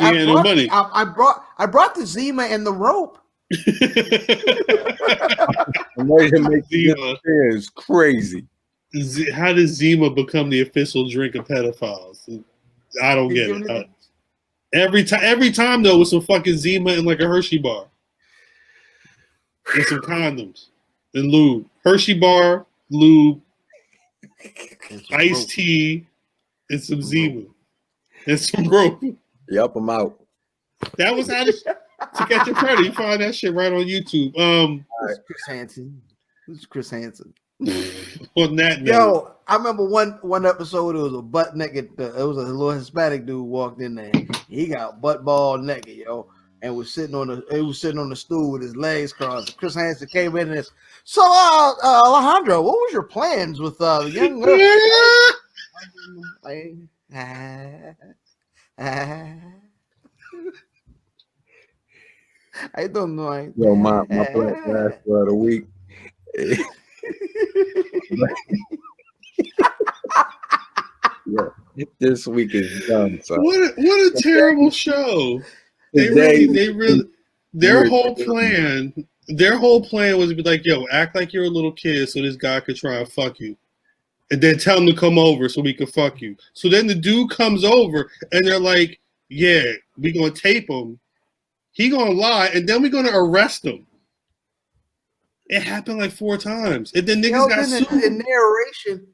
I brought the Zima and the rope. Zima is crazy. How does Zima become the official drink of pedophiles? I don't get it. Every time though, with some fucking Zima and like a Hershey bar and some condoms and lube. Hershey bar, lube, iced tea, and some Zima and some rope. Yep, I'm out. That was how to catch a predator. You find that shit right on YouTube. This is Chris Hansen. This is Chris Hansen. On that note, yo, I remember one episode. It was a butt naked. It was a little Hispanic dude walked in there. He got butt ball naked, yo, and was sitting on the stool with his legs crossed. Chris Hansen came in and said, so Alejandro, what was your plans with the young girl? I don't know. Yo, my plan last for the week. Yeah, this week is done. So. What a terrible show. Their whole plan was to be like, yo, act like you're a little kid so this guy could try and fuck you. And then tell him to come over so we can fuck you. So then the dude comes over and they're like, yeah, we gonna tape him. He gonna lie, and then we're gonna arrest him. It happened like 4 times. And then niggas got sued.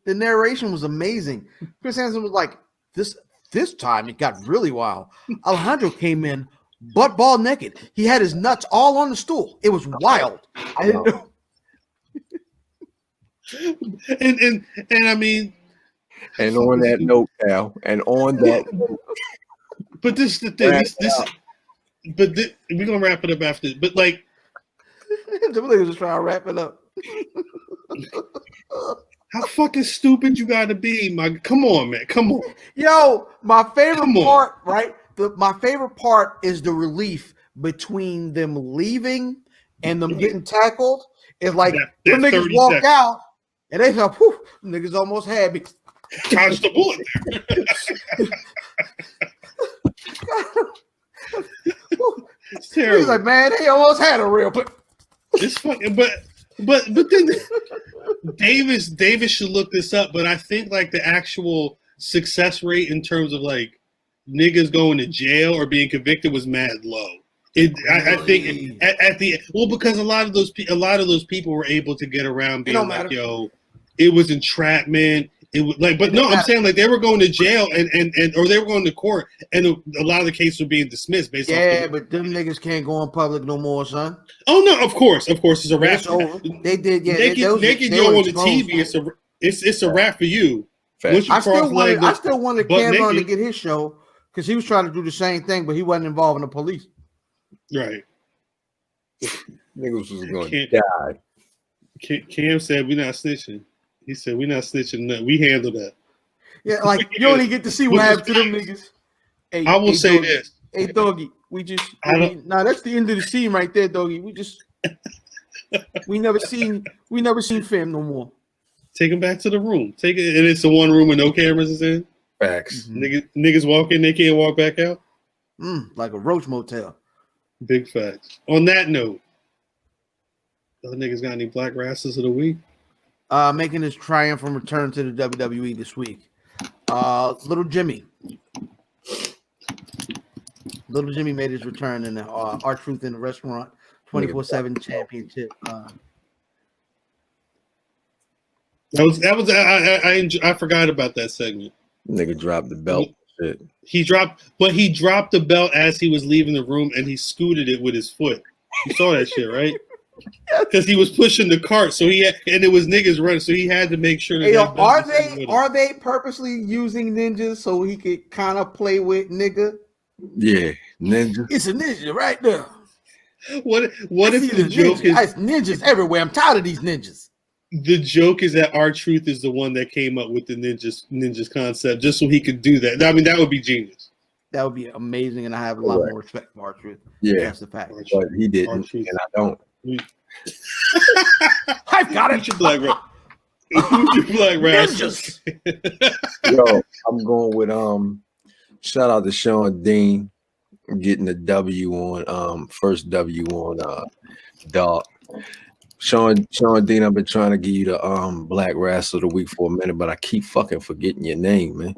The narration was amazing. Chris Hansen was like, this time it got really wild. Alejandro came in butt ball naked. He had his nuts all on the stool. It was wild. I didn't know. and I mean, and on that note, Cal, but this the thing. We're gonna wrap it up after this. But like, the niggas just trying to wrap it up. How fucking stupid you gotta be, come on, man. Come on. Yo, my favorite part, right? My favorite part is the relief between them leaving and them getting tackled. It's like the niggas walk out and they go, whew, niggas almost had me. Dodged the bullet. It's terrible. He's like, man, they almost had a real play. It's fucking, but then Davis should look this up. But I think like the actual success rate in terms of like niggas going to jail or being convicted was mad low. I think because a lot of those people were able to get around being like, yo, it was entrapment. It was like, but no, I'm saying like they were going to jail and or they were going to court, and a lot of the cases were being dismissed based. Yeah, but them niggas can't go in public no more, son. Oh no, of course, it's a wrap. They did, yeah. They get you on the TV. It's a wrap for you. I still wanted Cameron to get his show because he was trying to do the same thing, but he wasn't involving the police. Right. Niggas was going to die. Cam said we're not snitching. He said we're not snitching. Nothing. We handle that. Yeah, like you only get to see what happened to them niggas. Hey, I will say this. Hey, doggy, that's the end of the scene right there, doggy. We never seen fam no more. Take him back to the room. Take it, and it's the one room with no cameras is in. Facts. Mm-hmm. Niggas walk in, they can't walk back out. Like a roach motel. Big facts. On that note, y'all niggas got any black wrestlers of the week? Making his triumphant return to the WWE this week. Little Jimmy. Little Jimmy made his return in the R-Truth in the Restaurant 24/7 championship. I forgot about that segment. Nigga dropped the belt. Shit. He dropped the belt as he was leaving the room, and he scooted it with his foot. You saw that shit, right? Because he was pushing the cart, and it was niggas running, so he had to make sure that. Are they purposely using ninjas so he could kind of play with nigga? Yeah, ninja. It's a ninja right there. What if the joke is ninjas everywhere? I'm tired of these ninjas. The joke is that R-Truth is the one that came up with the ninjas concept, just so he could do that. I mean, that would be genius. That would be amazing, and I have a lot more respect for R-Truth. Yeah, that's the fact. But he didn't, R-Truth. And I don't. I've got it. Who's your black ninjas. Yo, I'm going with shout out to Sean Dean getting the W on first W on Dog. Sean Dean, I've been trying to give you the Black Wrestler of the Week for a minute, but I keep fucking forgetting your name, man.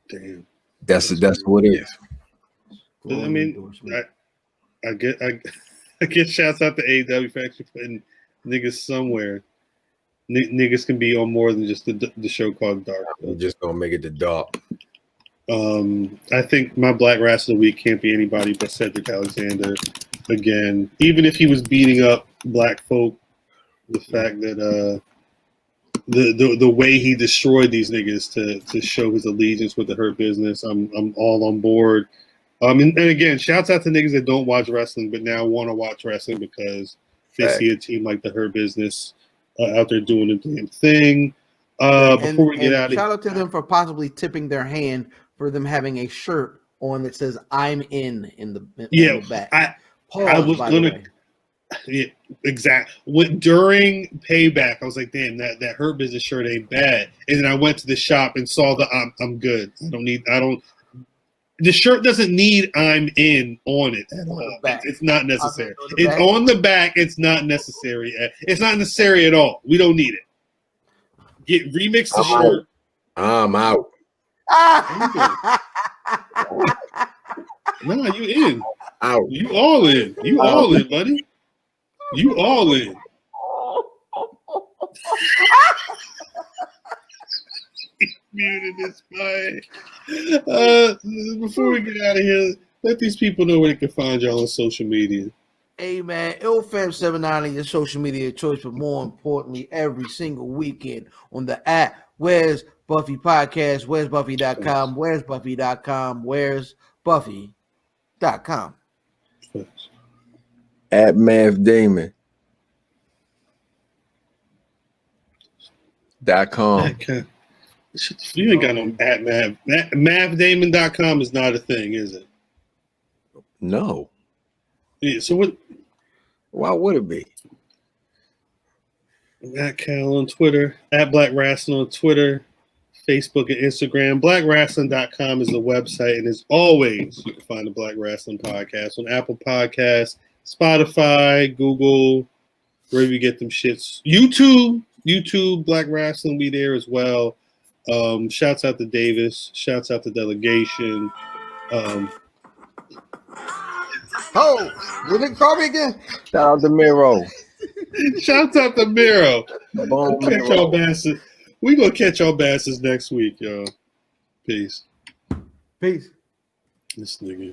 Damn. That's what it is. I mean, I get shouts out to AEW for actually putting niggas somewhere. Niggas can be on more than just the show called Dark. We're just gonna make it the Dark. I think my Black Wrestler of the Week can't be anybody but Cedric Alexander. Again, even if he was beating up black folk, the fact that the way he destroyed these niggas to show his allegiance with the Hurt Business, I'm all on board. And again, shouts out to niggas that don't watch wrestling but now want to watch wrestling because they see a team like the Hurt Business out there doing the damn thing. Before we get out, shout out to them for possibly tipping their hand for them having a shirt on that says "I'm in" the back. I was gonna, yeah, exactly. During Payback, I was like, "Damn, that Hurt Business shirt ain't bad." And then I went to the shop and saw the I'm good. The shirt doesn't need "I'm in" on it at all. It's not necessary. It's on the back. It's not necessary. It's not necessary at all. We don't need it. Remix the shirt. I'm out. No, you in. Out. You all in. You all in, buddy. You all in. Muted this guy. Before we get out of here, let these people know where they can find y'all on social media. Hey man, IlFam79 on your social media choice, but more importantly, every single weekend on the app. Where's Buffy Podcast? Where's Buffy.com? Where's Buffy.com? Where's Buffy.com? At Mav Damon. .com. You ain't got no at Mav. MavDamon.com is not a thing, is it? No. Yeah, so what? Why would it be? Matt Cal on Twitter, at Black Rasslin on Twitter, Facebook and Instagram. BlackWrestling.com is the website, and as always, you can find the Black Rasslin Podcast on Apple Podcasts, Spotify, Google, wherever you get them shits. YouTube, Black Rasslin, we there as well. Shouts out to Davis. Shouts out to Delegation. Will it call me again? Shout out to Miro. Shouts out to Miro. We gonna catch y'all bastards next week, y'all. Peace. Peace. This nigga.